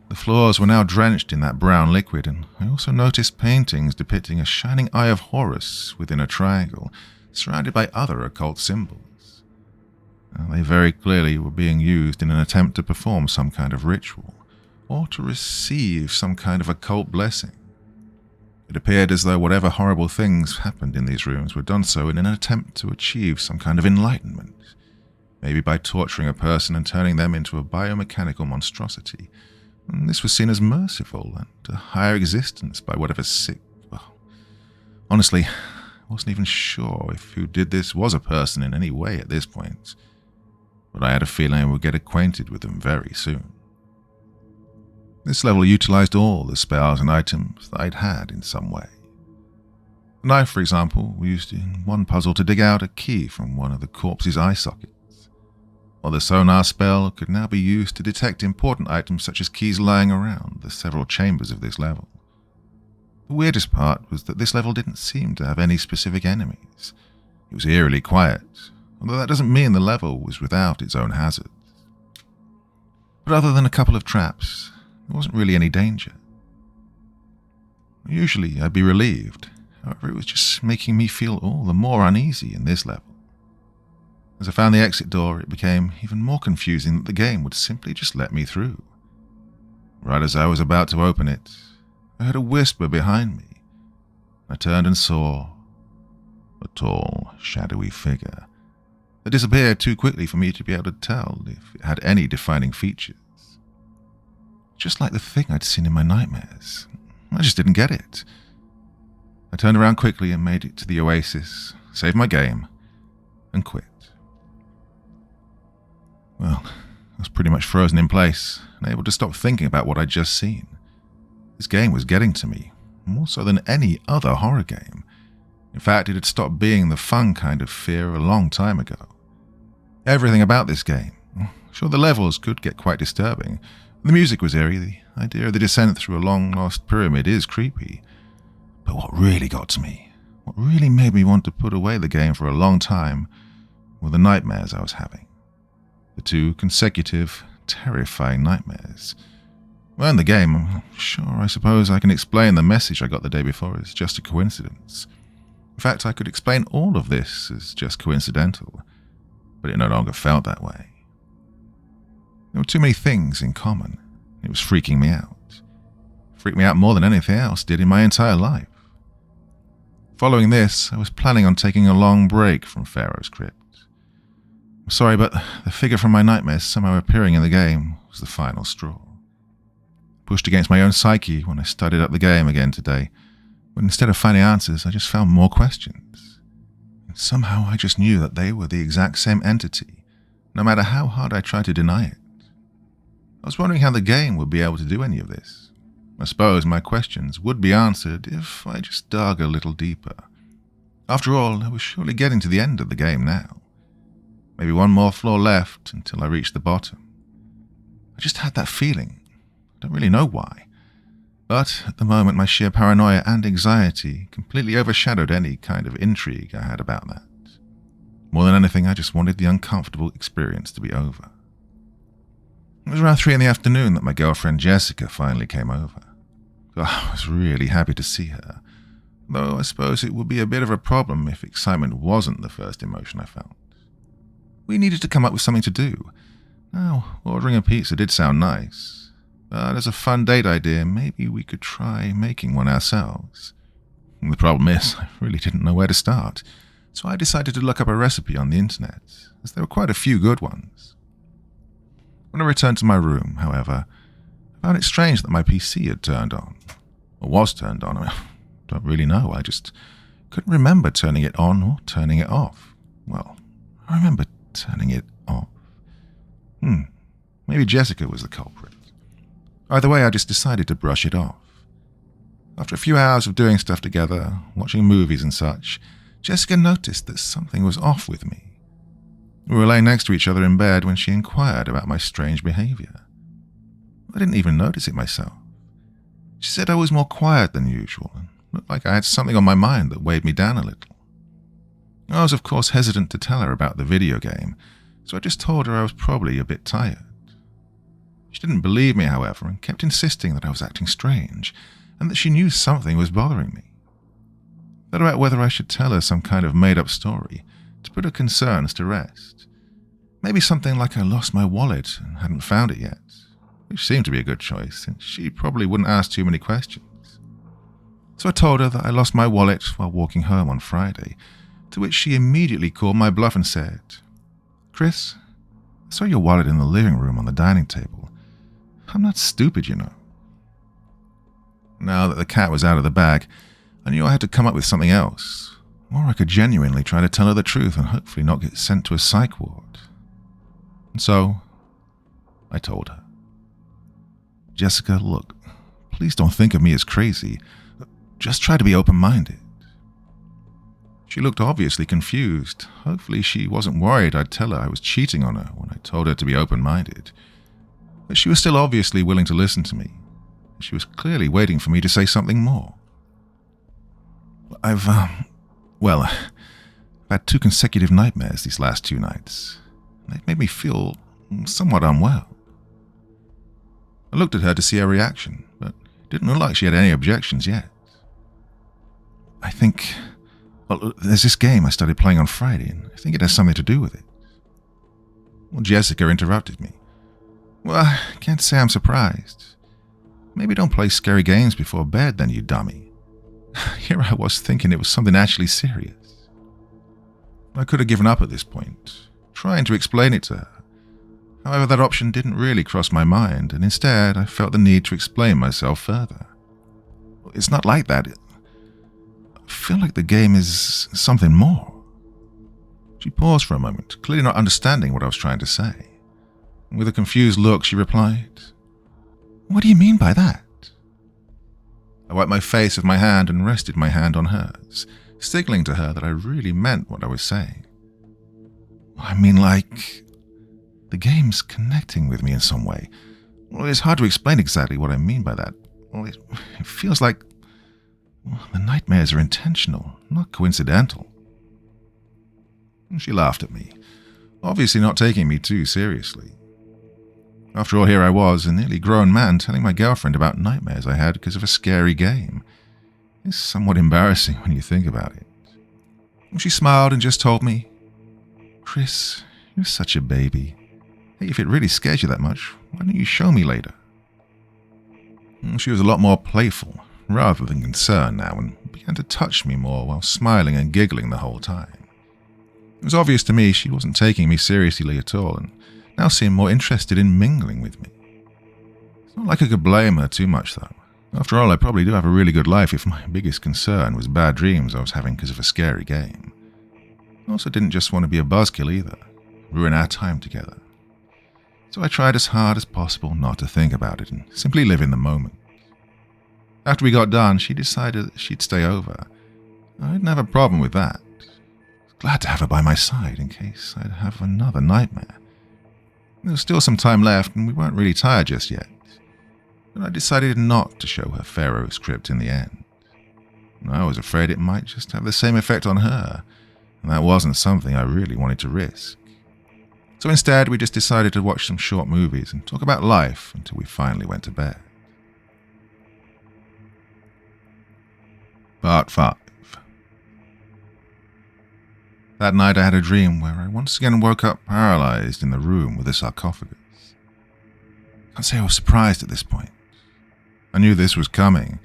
The floors were now drenched in that brown liquid, and I also noticed paintings depicting a shining eye of Horus within a triangle, surrounded by other occult symbols. They very clearly were being used in an attempt to perform some kind of ritual, or to receive some kind of occult blessing. It appeared as though whatever horrible things happened in these rooms were done so in an attempt to achieve some kind of enlightenment, maybe by torturing a person and turning them into a biomechanical monstrosity. And this was seen as merciful and a higher existence by whatever sick... Well, honestly, I wasn't even sure if who did this was a person in any way at this point, but I had a feeling I would get acquainted with them very soon. This level utilized all the spells and items that I'd had in some way. The knife, for example, was used in one puzzle to dig out a key from one of the corpse's eye sockets, while the sonar spell could now be used to detect important items such as keys lying around the several chambers of this level. The weirdest part was that this level didn't seem to have any specific enemies. It was eerily quiet, although that doesn't mean the level was without its own hazards. But other than a couple of traps, there wasn't really any danger. Usually I'd be relieved, however it was just making me feel all the more uneasy in this level. As I found the exit door, it became even more confusing that the game would simply just let me through. Right as I was about to open it, I heard a whisper behind me. I turned and saw a tall, shadowy figure that disappeared too quickly for me to be able to tell if it had any defining features. Just like the thing I'd seen in my nightmares. I just didn't get it. I turned around quickly and made it to the oasis, saved my game, and quit. Well, I was pretty much frozen in place, unable to stop thinking about what I'd just seen. This game was getting to me, more so than any other horror game. In fact, it had stopped being the fun kind of fear a long time ago. Everything about this game, sure, the levels could get quite disturbing. The music was eerie, the idea of the descent through a long-lost pyramid is creepy. But what really got to me, what really made me want to put away the game for a long time, were the nightmares I was having. The 2 consecutive, terrifying nightmares. Well, in the game, sure, I suppose I can explain the message I got the day before as just a coincidence. In fact, I could explain all of this as just coincidental, but it no longer felt that way. There were too many things in common. It was freaking me out. It freaked me out more than anything else did in my entire life. Following this, I was planning on taking a long break from Pharaoh's Crypt. I'm sorry, but the figure from my nightmares somehow appearing in the game was the final straw. Pushed against my own psyche when I started up the game again today, but instead of finding answers, I just found more questions. And somehow I just knew that they were the exact same entity, no matter how hard I tried to deny it. I was wondering how the game would be able to do any of this. I suppose my questions would be answered if I just dug a little deeper. After all, I was surely getting to the end of the game now. Maybe one more floor left until I reached the bottom. I just had that feeling. I don't really know why. But at the moment, my sheer paranoia and anxiety completely overshadowed any kind of intrigue I had about that. More than anything, I just wanted the uncomfortable experience to be over. It was around 3 p.m. that my girlfriend Jessica finally came over. I was really happy to see her, though I suppose it would be a bit of a problem if excitement wasn't the first emotion I felt. We needed to come up with something to do. Now, ordering a pizza did sound nice, but as a fun date idea, maybe we could try making one ourselves. The problem is, I really didn't know where to start, so I decided to look up a recipe on the internet, as there were quite a few good ones. When I returned to my room, however, I found it strange that my PC had turned on, or was turned on. I don't really know, I just couldn't remember turning it on or turning it off. Well, I remember turning it off. Maybe Jessica was the culprit. Either way, I just decided to brush it off. After a few hours of doing stuff together, watching movies and such, Jessica noticed that something was off with me. We were laying next to each other in bed when she inquired about my strange behavior. I didn't even notice it myself. She said I was more quiet than usual and looked like I had something on my mind that weighed me down a little. I was of course hesitant to tell her about the video game, so I just told her I was probably a bit tired. She didn't believe me, however, and kept insisting that I was acting strange and that she knew something was bothering me. I thought about whether I should tell her some kind of made-up story to put her concerns to rest. Maybe something like I lost my wallet and hadn't found it yet, which seemed to be a good choice since she probably wouldn't ask too many questions. So I told her that I lost my wallet while walking home on Friday, to which she immediately called my bluff and said, "Chris, I saw your wallet in the living room on the dining table. I'm not stupid, you know." Now that the cat was out of the bag, I knew I had to come up with something else, or I could genuinely try to tell her the truth and hopefully not get sent to a psych ward. And so, I told her. "Jessica, look, please don't think of me as crazy. Just try to be open-minded." She looked obviously confused. Hopefully she wasn't worried I'd tell her I was cheating on her when I told her to be open-minded. But she was still obviously willing to listen to me. She was clearly waiting for me to say something more. I've had 2 consecutive nightmares these last 2 nights. They've made me feel somewhat unwell. I looked at her to see her reaction, but it didn't look like she had any objections yet. I think, there's this game I started playing on Friday, and I think it has something to do with it. Well, Jessica interrupted me. "Well, I can't say I'm surprised. Maybe don't play scary games before bed then, you dummy." Here I was thinking it was something actually serious. I could have given up at this point, trying to explain it to her. However, that option didn't really cross my mind, and instead I felt the need to explain myself further. It's not like that. I feel like the game is something more. She paused for a moment, clearly not understanding what I was trying to say. With a confused look, she replied, "What do you mean by that?" I wiped my face with my hand and rested my hand on hers, signaling to her that I really meant what I was saying. I mean, like, the game's connecting with me in some way. Well, it's hard to explain exactly what I mean by that. Well, it feels like the nightmares are intentional, not coincidental. She laughed at me, obviously not taking me too seriously. After all, here I was, a nearly grown man, telling my girlfriend about nightmares I had because of a scary game. It's somewhat embarrassing when you think about it. She smiled and just told me, "Chris, you're such a baby. Hey, if it really scares you that much, why don't you show me later?" She was a lot more playful, rather than concerned now, and began to touch me more while smiling and giggling the whole time. It was obvious to me she wasn't taking me seriously at all, and now seemed more interested in mingling with me. It's not like I could blame her too much, though. After all, I probably do have a really good life if my biggest concern was bad dreams I was having because of a scary game. I also didn't just want to be a buzzkill either, ruin our time together. So I tried as hard as possible not to think about it and simply live in the moment. After we got done, she decided that she'd stay over. I didn't have a problem with that. I was glad to have her by my side in case I'd have another nightmare. There was still some time left, and we weren't really tired just yet. But I decided not to show her Pharaoh's Crypt in the end. I was afraid it might just have the same effect on her, and that wasn't something I really wanted to risk. So instead, we just decided to watch some short movies and talk about life until we finally went to bed. Part 5. That night I had a dream where I once again woke up paralyzed in the room with the sarcophagus. I can't say I was surprised at this point. I knew this was coming,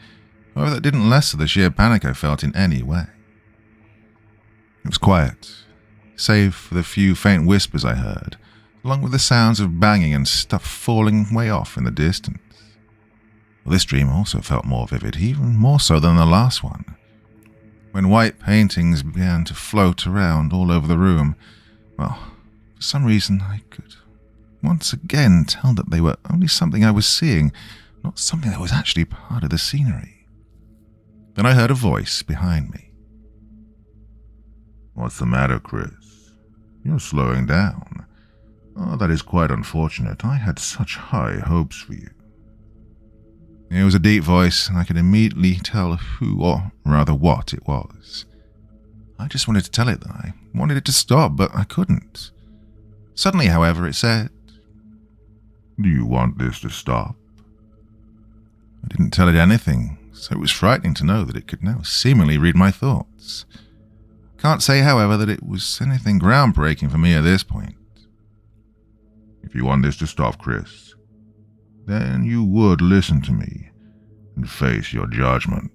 however that didn't lessen the sheer panic I felt in any way. It was quiet, save for the few faint whispers I heard, along with the sounds of banging and stuff falling way off in the distance. Well, this dream also felt more vivid, even more so than the last one. When white paintings began to float around all over the room, well, for some reason I could once again tell that they were only something I was seeing, not something that was actually part of the scenery. Then I heard a voice behind me. What's the matter, Chris? You're slowing down. Oh, that is quite unfortunate. I had such high hopes for you. It was a deep voice, and I could immediately tell who, or rather what, it was. I just wanted to tell it that I wanted it to stop, but I couldn't. Suddenly, however, it said, Do you want this to stop? I didn't tell it anything, so it was frightening to know that it could now seemingly read my thoughts. Can't say, however, that it was anything groundbreaking for me at this point. If you want this to stop, Chris, then you would listen to me and face your judgment.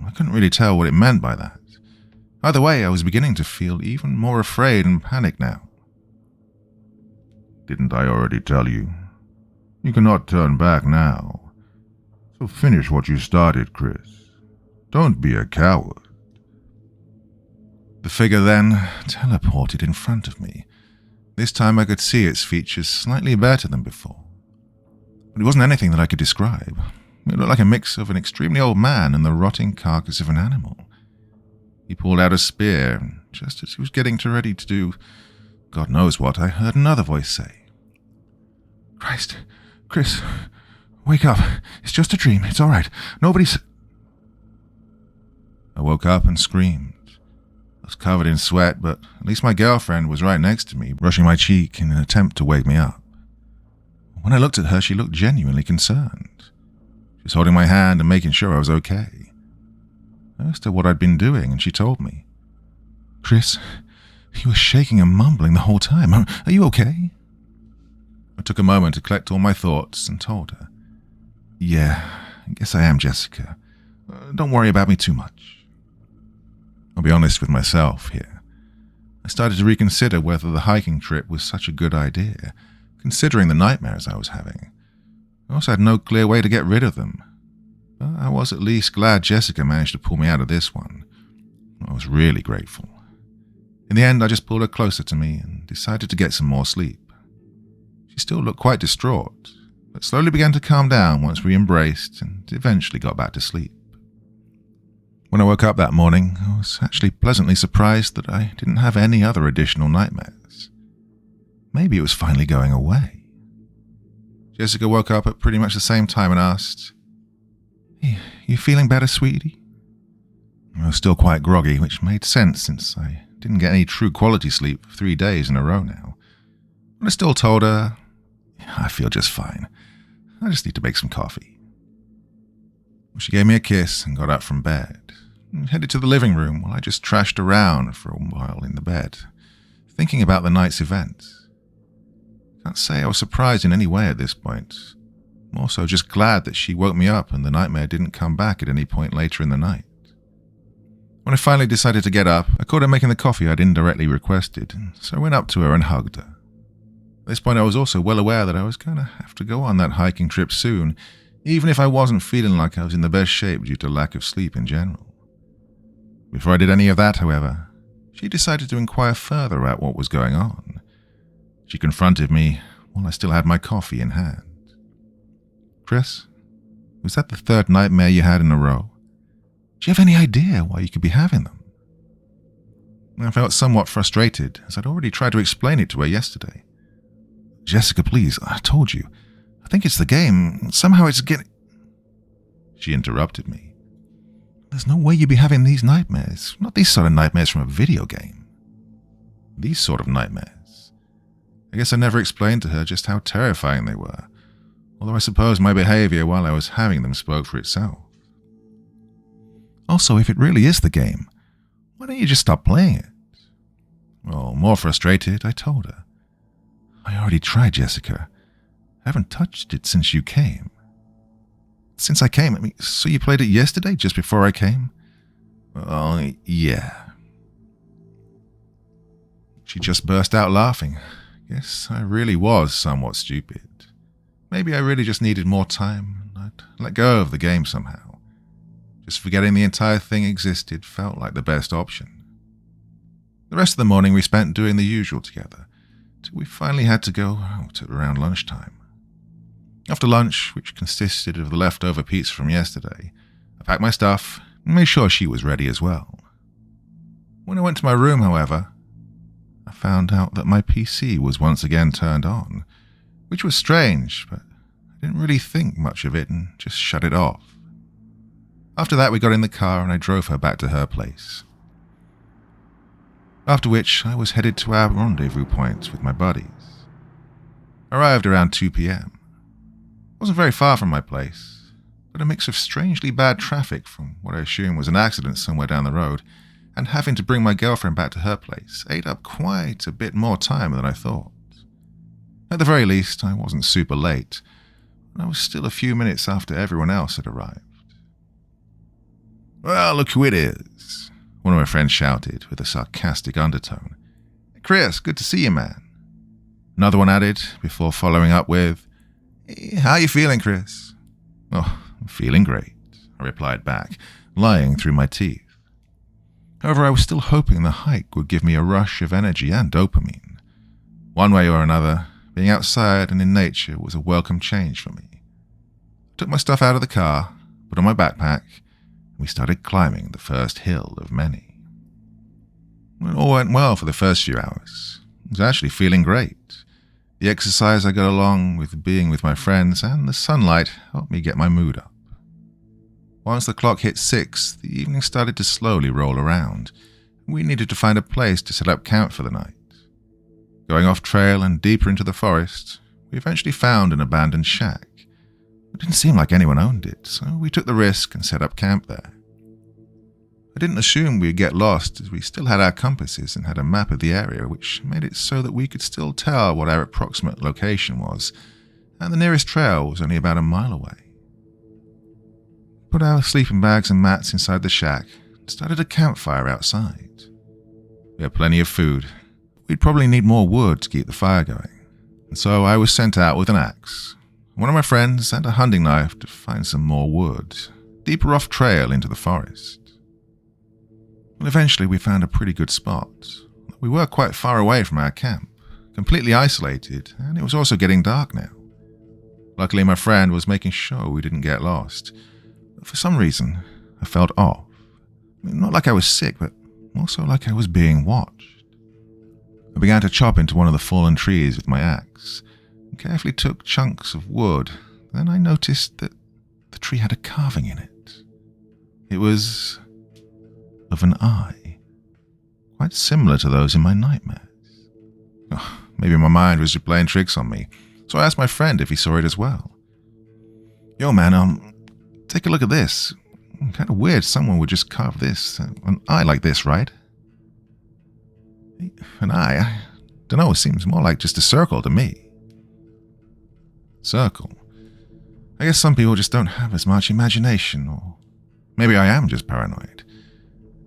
I couldn't really tell what it meant by that. Either way, I was beginning to feel even more afraid and panicked now. Didn't I already tell you? You cannot turn back now. So finish what you started, Chris. Don't be a coward. The figure then teleported in front of me. This time I could see its features slightly better than before. But it wasn't anything that I could describe. It looked like a mix of an extremely old man and the rotting carcass of an animal. He pulled out a spear, and just as he was getting ready to do God knows what, I heard another voice say, Christ, Chris, wake up. It's just a dream. It's all right. Nobody's... I woke up and screamed. I was covered in sweat, but at least my girlfriend was right next to me, brushing my cheek in an attempt to wake me up. When I looked at her, she looked genuinely concerned. She was holding my hand and making sure I was okay. I asked her what I'd been doing, and she told me. Chris, you were shaking and mumbling the whole time. Are you okay? I took a moment to collect all my thoughts and told her. Yeah, I guess I am, Jessica. Don't worry about me too much. I'll be honest with myself here. I started to reconsider whether the hiking trip was such a good idea, considering the nightmares I was having. I also had no clear way to get rid of them. But I was at least glad Jessica managed to pull me out of this one. I was really grateful. In the end, I just pulled her closer to me and decided to get some more sleep. She still looked quite distraught, but slowly began to calm down once we embraced and eventually got back to sleep. When I woke up that morning, I was actually pleasantly surprised that I didn't have any other additional nightmares. Maybe it was finally going away. Jessica woke up at pretty much the same time and asked, Hey, you feeling better, sweetie? I was still quite groggy, which made sense since I didn't get any true quality sleep for 3 days in a row now. But I still told her, I feel just fine. I just need to make some coffee. Well, she gave me a kiss and got up from bed. And headed to the living room while I just trashed around for a while in the bed, thinking about the night's events. Can't say I was surprised in any way at this point. More so just glad that she woke me up and the nightmare didn't come back at any point later in the night. When I finally decided to get up, I caught her making the coffee I'd indirectly requested, so I went up to her and hugged her. At this point I was also well aware that I was going to have to go on that hiking trip soon, even if I wasn't feeling like I was in the best shape due to lack of sleep in general. Before I did any of that, however, she decided to inquire further about what was going on. She confronted me while I still had my coffee in hand. Chris, was that the third nightmare you had in a row? Do you have any idea why you could be having them? I felt somewhat frustrated, as I'd already tried to explain it to her yesterday. Jessica, please, I told you. I think it's the game. Somehow it's getting... She interrupted me. There's no way you'd be having these nightmares. Not these sort of nightmares from a video game. These sort of nightmares. I guess I never explained to her just how terrifying they were, although I suppose my behavior while I was having them spoke for itself. Also, if it really is the game, why don't you just stop playing it? Well, more frustrated, I told her. I already tried, Jessica. I haven't touched it since you came. Since I came? I mean, so you played it yesterday, just before I came? Well, yeah. She just burst out laughing. Guess I really was somewhat stupid. Maybe I really just needed more time, and I'd let go of the game somehow. Just forgetting the entire thing existed felt like the best option. The rest of the morning we spent doing the usual together, till we finally had to go out at around lunchtime. After lunch, which consisted of the leftover pizza from yesterday, I packed my stuff and made sure she was ready as well. When I went to my room, however, I found out that my PC was once again turned on, which was strange, but I didn't really think much of it and just shut it off. After that, we got in the car and I drove her back to her place. After which, I was headed to our rendezvous point with my buddies. I arrived around 2 p.m. It wasn't very far from my place, but a mix of strangely bad traffic from what I assumed was an accident somewhere down the road, and having to bring my girlfriend back to her place ate up quite a bit more time than I thought. At the very least, I wasn't super late, and I was still a few minutes after everyone else had arrived. "Well, look who it is," one of my friends shouted with a sarcastic undertone. "Chris, good to see you, man." Another one added, before following up with, "Hey, how you feeling, Chris?" "Oh, I'm feeling great," I replied back, lying through my teeth. However, I was still hoping the hike would give me a rush of energy and dopamine. One way or another, being outside and in nature was a welcome change for me. I took my stuff out of the car, put on my backpack, and we started climbing the first hill of many. It all went well for the first few hours. I was actually feeling great. The exercise I got along with being with my friends and the sunlight helped me get my mood up. Once the clock hit 6, the evening started to slowly roll around. We needed to find a place to set up camp for the night. Going off trail and deeper into the forest, we eventually found an abandoned shack. It didn't seem like anyone owned it, so we took the risk and set up camp there. I didn't assume we'd get lost, as we still had our compasses and had a map of the area, which made it so that we could still tell what our approximate location was, and the nearest trail was only about a mile away. We put our sleeping bags and mats inside the shack and started a campfire outside. We had plenty of food. We'd probably need more wood to keep the fire going, and so I was sent out with an axe, one of my friends, and a hunting knife to find some more wood, deeper off trail into the forest. Well, eventually we found a pretty good spot. We were quite far away from our camp, completely isolated, and it was also getting dark now. Luckily, my friend was making sure we didn't get lost, but for some reason, I felt off. Not like I was sick, but also like I was being watched. I began to chop into one of the fallen trees with my axe, and carefully took chunks of wood. Then I noticed that the tree had a carving in it. It was of an eye, quite similar to those in my nightmares. Oh, maybe my mind was just playing tricks on me, so I asked my friend if he saw it as well. "Yo man, take a look at this. Kind of weird someone would just carve this, an eye like this, right?" "An eye? I don't know, it seems more like just a circle to me." Circle? I guess some people just don't have as much imagination, or maybe I am just paranoid.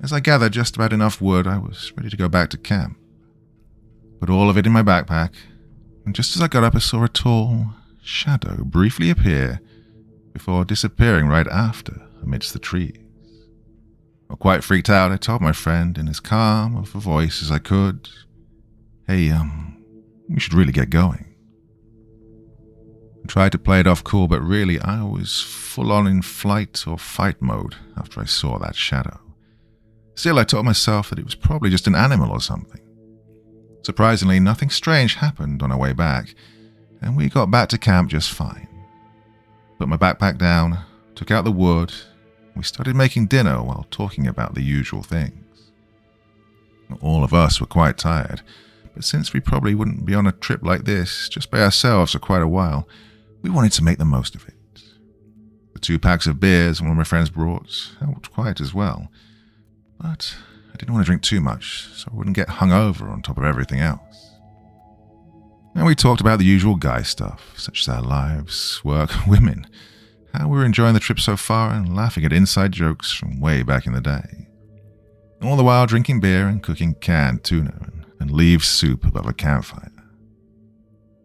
As I gathered just about enough wood, I was ready to go back to camp. Put all of it in my backpack, and just as I got up, I saw a tall shadow briefly appear before disappearing right after amidst the trees. Well, quite freaked out, I told my friend in as calm of a voice as I could, "Hey, we should really get going." I tried to play it off cool, but really I was full on in flight or fight mode after I saw that shadow. Still, I told myself that it was probably just an animal or something. Surprisingly, nothing strange happened on our way back, and we got back to camp just fine. Put my backpack down, took out the wood, and we started making dinner while talking about the usual things. All of us were quite tired, but since we probably wouldn't be on a trip like this just by ourselves for quite a while, we wanted to make the most of it. The 2 packs of beers one of my friends brought helped quite as well, but I didn't want to drink too much so I wouldn't get hungover on top of everything else. And we talked about the usual guy stuff, such as our lives, work, women, how we were enjoying the trip so far and laughing at inside jokes from way back in the day. All the while drinking beer and cooking canned tuna and leaf soup above a campfire.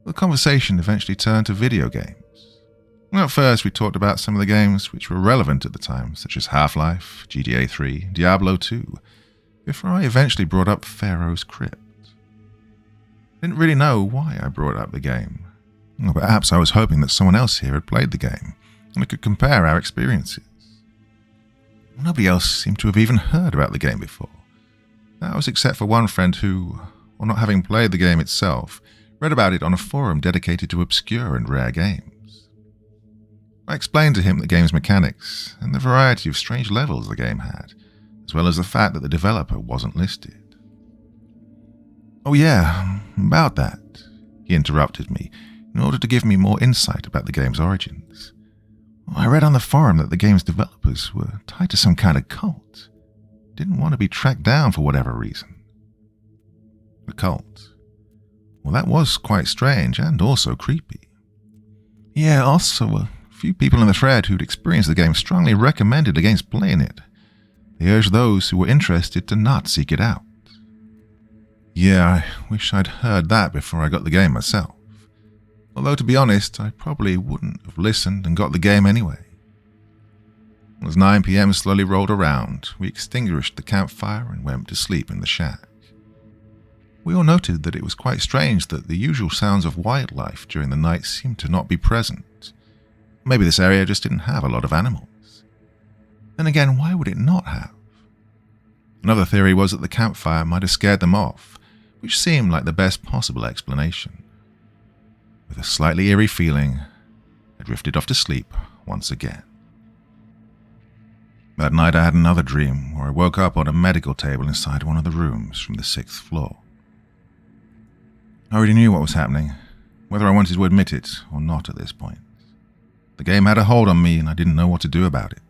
The conversation eventually turned to video games. Well, at first we talked about some of the games which were relevant at the time, such as Half-Life, GTA 3, Diablo 2, before I eventually brought up Pharaoh's Crypt. I didn't really know why I brought up the game. Or perhaps I was hoping that someone else here had played the game, and I could compare our experiences. Nobody else seemed to have even heard about the game before. That was except for one friend who, while not having played the game itself, read about it on a forum dedicated to obscure and rare games. I explained to him the game's mechanics and the variety of strange levels the game had, as well as the fact that the developer wasn't listed. "Oh yeah, about that," he interrupted me in order to give me more insight about the game's origins. "I read on the forum that the game's developers were tied to some kind of cult. Didn't want to be tracked down for whatever reason." The cult? Well, that was quite strange and also creepy. Yeah, also a few people in the thread who'd experienced the game strongly recommended against playing it. They urged those who were interested to not seek it out. Yeah, I wish I'd heard that before I got the game myself. Although, to be honest, I probably wouldn't have listened and got the game anyway. As 9 p.m. slowly rolled around, we extinguished the campfire and went to sleep in the shack. We all noted that it was quite strange that the usual sounds of wildlife during the night seemed to not be present. Maybe this area just didn't have a lot of animals. Then again, why would it not have? Another theory was that the campfire might have scared them off, which seemed like the best possible explanation. With a slightly eerie feeling, I drifted off to sleep once again. That night I had another dream where I woke up on a medical table inside one of the rooms from the 6th floor. I already knew what was happening, whether I wanted to admit it or not at this point. The game had a hold on me and I didn't know what to do about it.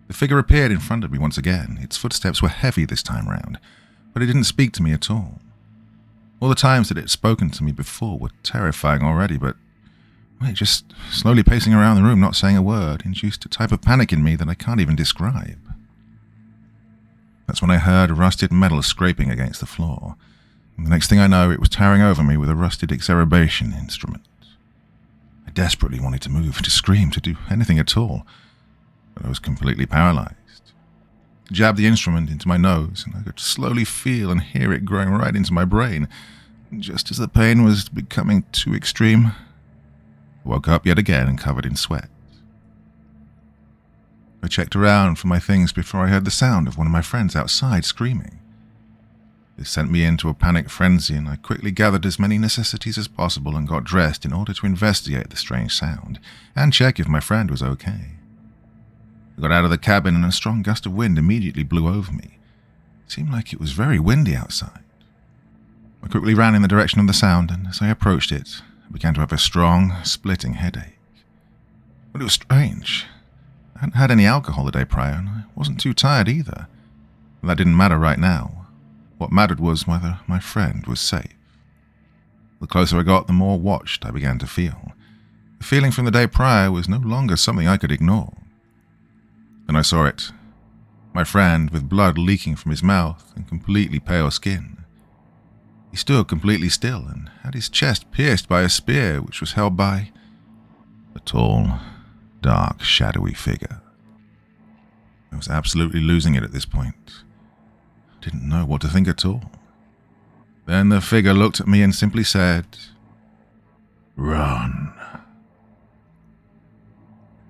The figure appeared in front of me once again. Its footsteps were heavy this time round, but it didn't speak to me at all. All the times that it had spoken to me before were terrifying already, but just slowly pacing around the room, not saying a word, induced a type of panic in me that I can't even describe. That's when I heard rusted metal scraping against the floor. And the next thing I know, it was towering over me with a rusted exacerbation instrument. I desperately wanted to move, to scream, to do anything at all, but I was completely paralyzed. I jabbed the instrument into my nose, and I could slowly feel and hear it growing right into my brain. Just as the pain was becoming too extreme, I woke up yet again and covered in sweat. I checked around for my things before I heard the sound of one of my friends outside screaming. This sent me into a panic frenzy, and I quickly gathered as many necessities as possible and got dressed in order to investigate the strange sound and check if my friend was okay. I got out of the cabin and a strong gust of wind immediately blew over me. It seemed like it was very windy outside. I quickly ran in the direction of the sound, and as I approached it, I began to have a strong, splitting headache. But it was strange. I hadn't had any alcohol the day prior, and I wasn't too tired either. But that didn't matter right now. What mattered was whether my friend was safe. The closer I got, the more watched I began to feel. The feeling from the day prior was no longer something I could ignore. Then I saw it. My friend, with blood leaking from his mouth and completely pale skin. He stood completely still and had his chest pierced by a spear which was held by a tall, dark, shadowy figure. I was absolutely losing it at this point. I didn't know what to think at all. Then the figure looked at me and simply said, "Run."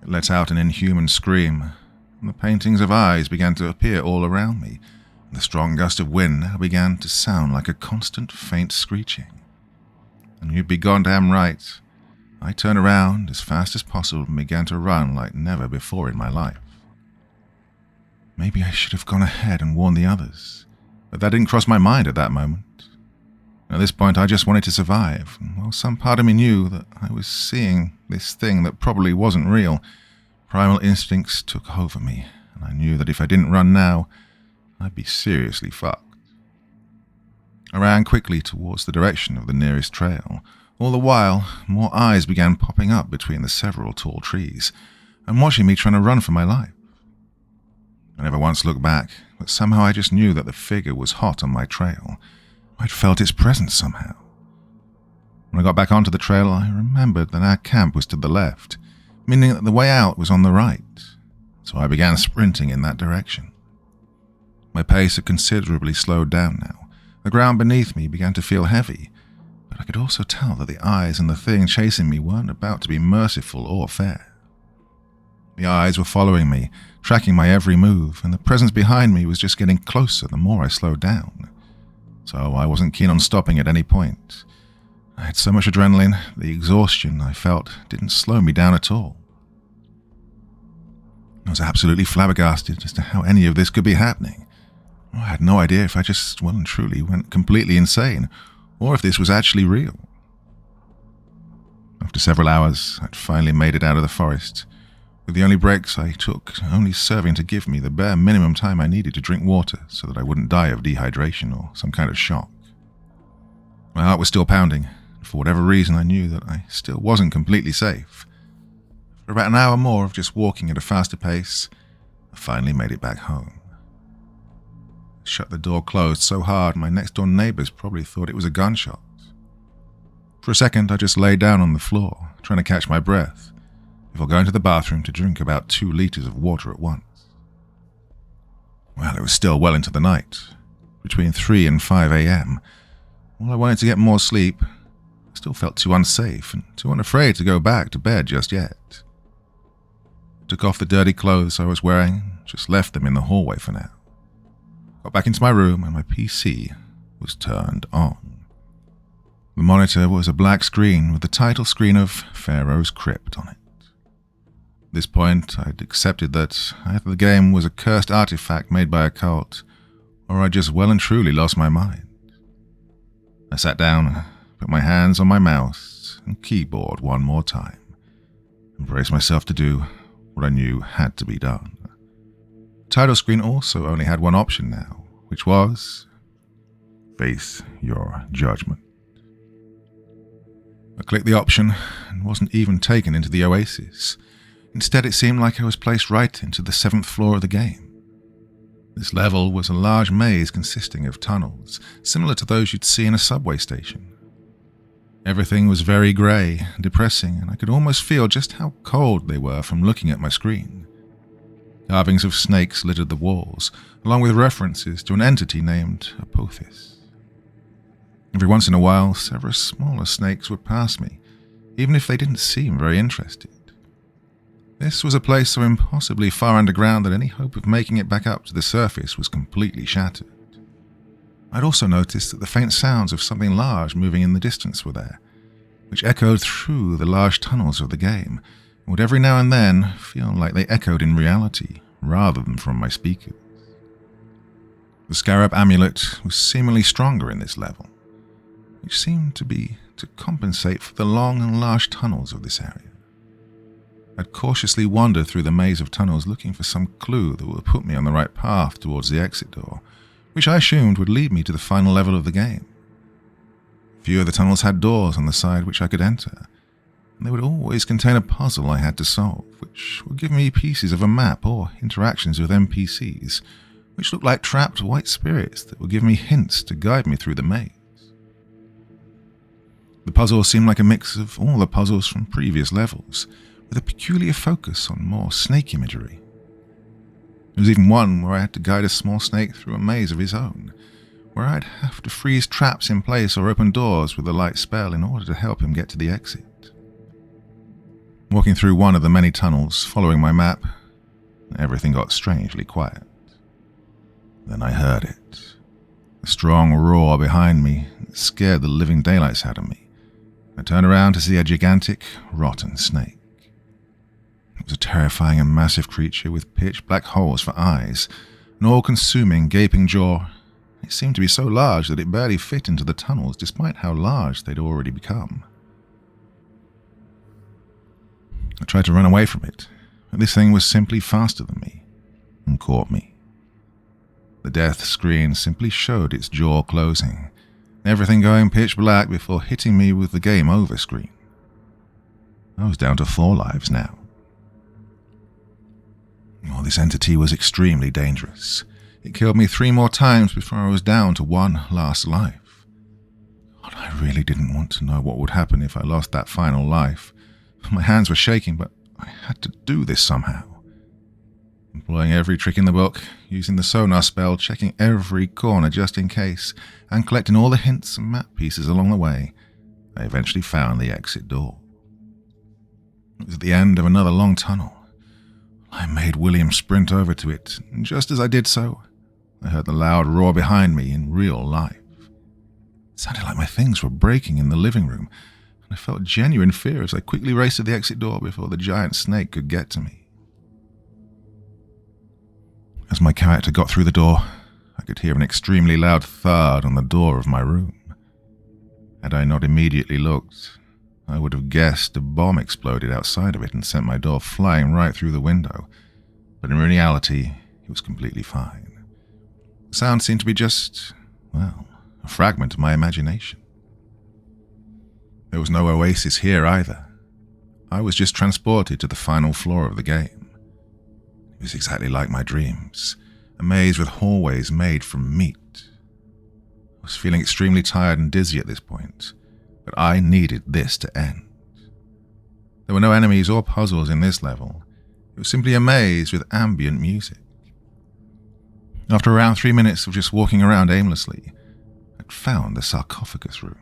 It let out an inhuman scream, and the paintings of eyes began to appear all around me, and the strong gust of wind now began to sound like a constant, faint screeching. And you'd be goddamn right. I turned around as fast as possible and began to run like never before in my life. Maybe I should have gone ahead and warned the others, but that didn't cross my mind at that moment. At this point, I just wanted to survive, and while some part of me knew that I was seeing this thing that probably wasn't real, primal instincts took over me, and I knew that if I didn't run now, I'd be seriously fucked. I ran quickly towards the direction of the nearest trail. All the while, more eyes began popping up between the several tall trees, and watching me trying to run for my life. I never once looked back, but somehow I just knew that the figure was hot on my trail. I'd felt its presence somehow. When I got back onto the trail, I remembered that our camp was to the left, meaning that the way out was on the right, so I began sprinting in that direction. My pace had considerably slowed down now. The ground beneath me began to feel heavy, but I could also tell that the eyes and the thing chasing me weren't about to be merciful or fair. The eyes were following me, tracking my every move, and the presence behind me was just getting closer the more I slowed down. So I wasn't keen on stopping at any point. I had so much adrenaline, the exhaustion I felt didn't slow me down at all. I was absolutely flabbergasted as to how any of this could be happening. I had no idea if I just well and truly went completely insane, or if this was actually real. After several hours, I'd finally made it out of the forest, with the only breaks I took only serving to give me the bare minimum time I needed to drink water so that I wouldn't die of dehydration or some kind of shock. My heart was still pounding, and for whatever reason I knew that I still wasn't completely safe. For about an hour more of just walking at a faster pace, I finally made it back home. I shut the door closed so hard my next-door neighbors probably thought it was a gunshot. For a second, I just lay down on the floor, trying to catch my breath, before going to the bathroom to drink about 2 liters of water at once. Well, it was still well into the night, between 3 and 5 a.m. While I wanted to get more sleep, I still felt too unsafe and too unafraid to go back to bed just yet. I took off the dirty clothes I was wearing, just left them in the hallway for now. Got back into my room and my PC was turned on. The monitor was a black screen with the title screen of Pharaoh's Crypt on it. At this point, I'd accepted that either the game was a cursed artifact made by a cult, or I just well and truly lost my mind. I sat down, put my hands on my mouse and keyboard one more time, and braced myself to do what I knew had to be done. The title screen also only had one option now, which was face your judgment. I clicked the option and wasn't even taken into the oasis. Instead, it seemed like I was placed right into the 7th floor of the game. This level was a large maze consisting of tunnels, similar to those you'd see in a subway station. Everything was very grey and depressing, and I could almost feel just how cold they were from looking at my screen. Carvings of snakes littered the walls, along with references to an entity named Apophis. Every once in a while, several smaller snakes would pass me, even if they didn't seem very interested. This was a place so impossibly far underground that any hope of making it back up to the surface was completely shattered. I'd also noticed that the faint sounds of something large moving in the distance were there, which echoed through the large tunnels of the game, and would every now and then feel like they echoed in reality, rather than from my speakers. The scarab amulet was seemingly stronger in this level, which seemed to be to compensate for the long and large tunnels of this area. I'd cautiously wandered through the maze of tunnels looking for some clue that would put me on the right path towards the exit door, which I assumed would lead me to the final level of the game. A few of the tunnels had doors on the side which I could enter, and they would always contain a puzzle I had to solve, which would give me pieces of a map or interactions with NPCs, which looked like trapped white spirits that would give me hints to guide me through the maze. The puzzle seemed like a mix of all the puzzles from previous levels, with a peculiar focus on more snake imagery. There was even one where I had to guide a small snake through a maze of his own, where I'd have to freeze traps in place or open doors with a light spell in order to help him get to the exit. Walking through one of the many tunnels, following my map, everything got strangely quiet. Then I heard it. A strong roar behind me that scared the living daylights out of me. I turned around to see a gigantic, rotten snake. It was a terrifying and massive creature with pitch-black holes for eyes, an all-consuming, gaping jaw. It seemed to be so large that it barely fit into the tunnels despite how large they'd already become. I tried to run away from it, but this thing was simply faster than me and caught me. The death screen simply showed its jaw closing, everything going pitch black before hitting me with the game over screen. I was down to 4 lives now. Oh, this entity was extremely dangerous. It killed me 3 more times before I was down to 1 last life. God, I really didn't want to know what would happen if I lost that final life. My hands were shaking, but I had to do this somehow. Employing every trick in the book, using the sonar spell, checking every corner just in case, and collecting all the hints and map pieces along the way, I eventually found the exit door. It was at the end of another long tunnel. I made William sprint over to it, and just as I did so, I heard the loud roar behind me in real life. It sounded like my things were breaking in the living room, and I felt genuine fear as I quickly raced to the exit door before the giant snake could get to me. As my character got through the door, I could hear an extremely loud thud on the door of my room. Had I not immediately looked, I would have guessed a bomb exploded outside of it and sent my door flying right through the window, but in reality, it was completely fine. The sound seemed to be just, well, a fragment of my imagination. There was no oasis here either. I was just transported to the final floor of the game. It was exactly like my dreams, a maze with hallways made from meat. I was feeling extremely tired and dizzy at this point, but I needed this to end. There were no enemies or puzzles in this level. It was simply a maze with ambient music. After around 3 minutes of just walking around aimlessly, I'd found the sarcophagus room.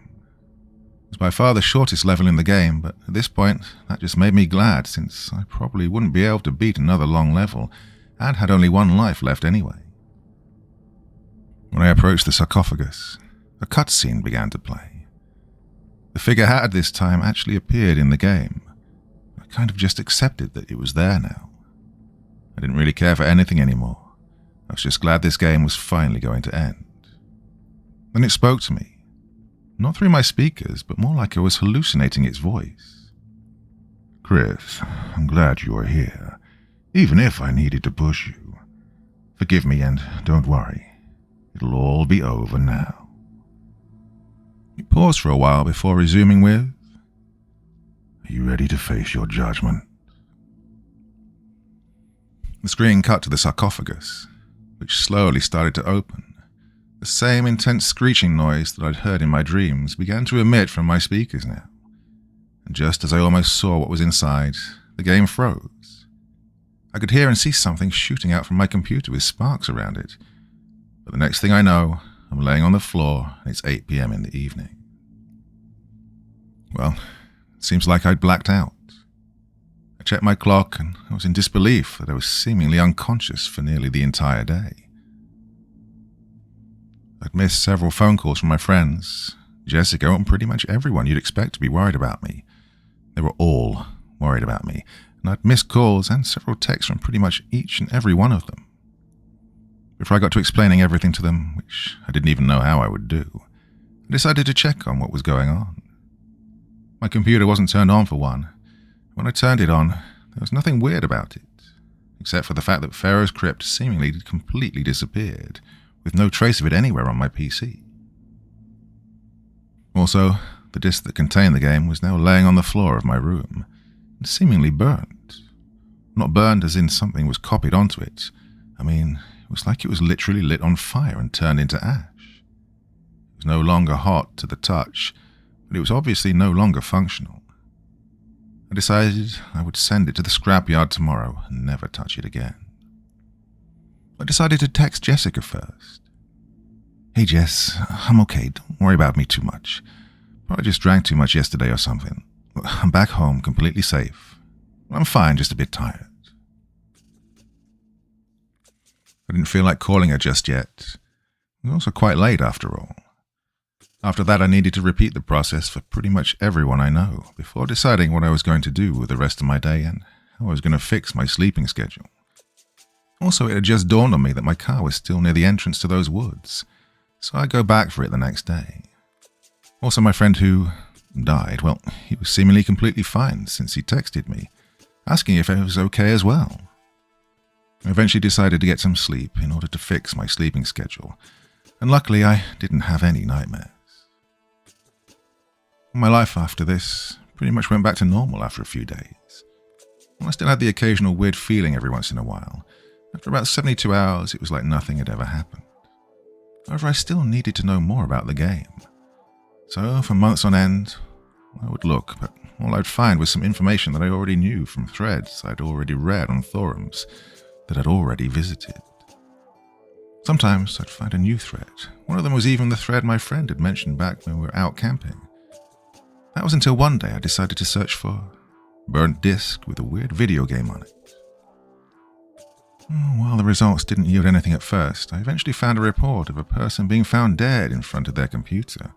It was by far the shortest level in the game, but at this point, that just made me glad since I probably wouldn't be able to beat another long level and had only one life left anyway. When I approached the sarcophagus, a cutscene began to play. The figure had this time actually appeared in the game. I kind of just accepted that it was there now. I didn't really care for anything anymore. I was just glad this game was finally going to end. Then it spoke to me. Not through my speakers, but more like I was hallucinating its voice. Chris, I'm glad you are here, even if I needed to push you. Forgive me and don't worry. It'll all be over now. He paused for a while before resuming with, Are you ready to face your judgment? The screen cut to the sarcophagus, which slowly started to open. The same intense screeching noise that I'd heard in my dreams began to emit from my speakers now. And just as I almost saw what was inside, the game froze. I could hear and see something shooting out from my computer with sparks around it. But the next thing I know, I'm laying on the floor and it's 8 p.m. in the evening. Well, it seems like I'd blacked out. I checked my clock and I was in disbelief that I was seemingly unconscious for nearly the entire day. I'd missed several phone calls from my friends, Jessica, and pretty much everyone you'd expect to be worried about me. They were all worried about me, and I'd missed calls and several texts from pretty much each and every one of them. Before I got to explaining everything to them, which I didn't even know how I would do, I decided to check on what was going on. My computer wasn't turned on for one. When I turned it on, there was nothing weird about it, except for the fact that Pharaoh's Crypt seemingly completely disappeared, with no trace of it anywhere on my PC. Also, the disk that contained the game was now laying on the floor of my room, and seemingly burnt. Not burned as in something was copied onto it. I mean, it was like it was literally lit on fire and turned into ash. It was no longer hot to the touch, but it was obviously no longer functional. I decided I would send it to the scrapyard tomorrow and never touch it again. I decided to text Jessica first. Hey Jess, I'm okay, don't worry about me too much. Probably just drank too much yesterday or something. I'm back home, completely safe. I'm fine, just a bit tired. I didn't feel like calling her just yet. It was also quite late after all. After that, I needed to repeat the process for pretty much everyone I know before deciding what I was going to do with the rest of my day and how I was going to fix my sleeping schedule. Also, it had just dawned on me that my car was still near the entrance to those woods, so I'd go back for it the next day. Also, my friend who died, well, he was seemingly completely fine since he texted me, asking if I was okay as well. I eventually decided to get some sleep in order to fix my sleeping schedule, and luckily I didn't have any nightmares. My life after this pretty much went back to normal after a few days. I still had the occasional weird feeling every once in a while. After about 72 hours, it was like nothing had ever happened. However, I still needed to know more about the game. So, for months on end, I would look, but all I'd find was some information that I already knew from threads I'd already read on forums that I'd already visited. Sometimes I'd find a new thread. One of them was even the thread my friend had mentioned back when we were out camping. That was until one day I decided to search for burnt disc with a weird video game on it. While the results didn't yield anything at first, I eventually found a report of a person being found dead in front of their computer,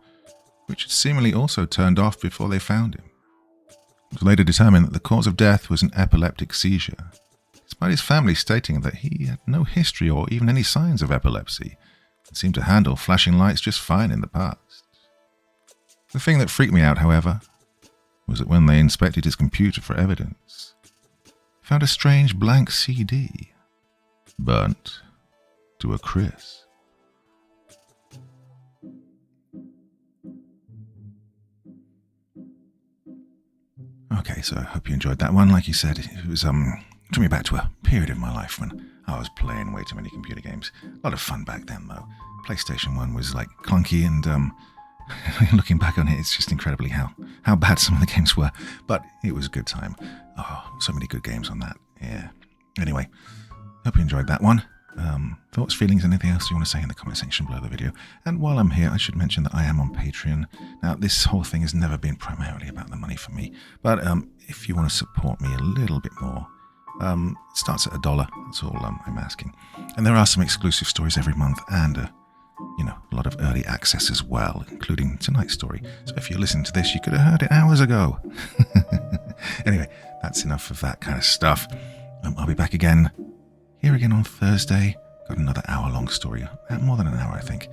which had seemingly also turned off before they found him. It was later determined that the cause of death was an epileptic seizure, despite his family stating that he had no history or even any signs of epilepsy and seemed to handle flashing lights just fine in the past. The thing that freaked me out, however, was that when they inspected his computer for evidence, they found a strange blank CD, burnt to a crisp. Okay, so I hope you enjoyed that one. Like you said, it was took me back to a period of my life when I was playing way too many computer games. A lot of fun back then, though. PlayStation 1 was like clunky, and looking back on it, it's just incredibly how bad some of the games were. But it was a good time. Oh, so many good games on that. Yeah. Anyway, hope you enjoyed that one. Thoughts, feelings, anything else you want to say in the comment section below the video. And while I'm here, I should mention that I am on Patreon. Now, this whole thing has never been primarily about the money for me, but if you want to support me a little bit more, it starts at $1. That's all I'm asking. And there are some exclusive stories every month, and a lot of early access as well, including tonight's story. So if you're listening to this, you could have heard it hours ago. Anyway, that's enough of that kind of stuff. I'll be back here again on Thursday. Got another hour-long story, more than an hour, I think.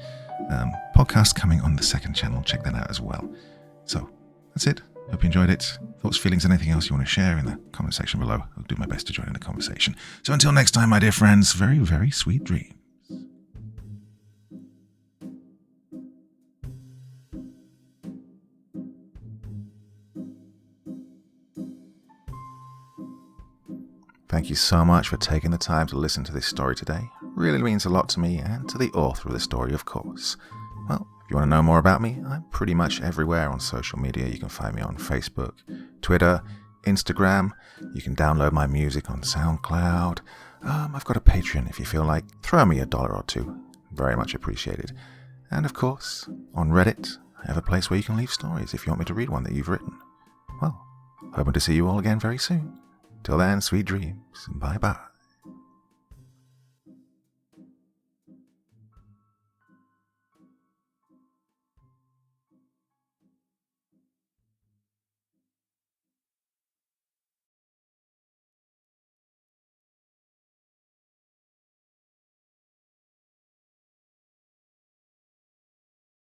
Podcast coming on the second channel. Check that out as well. So that's it. Hope you enjoyed it. Thoughts, feelings, anything else you want to share in the comment section below. I'll do my best to join in the conversation. So until next time, my dear friends, very, very sweet dreams. Thank you so much for taking the time to listen to this story today. It really means a lot to me and to the author of the story, of course. Well, if you want to know more about me, I'm pretty much everywhere on social media. You can find me on Facebook, Twitter, Instagram. You can download my music on SoundCloud. I've got a Patreon if you feel like. Throw me $1 or $2. Very much appreciated. And of course, on Reddit, I have a place where you can leave stories if you want me to read one that you've written. Well, hoping to see you all again very soon. Till then, sweet dreams. Bye-bye.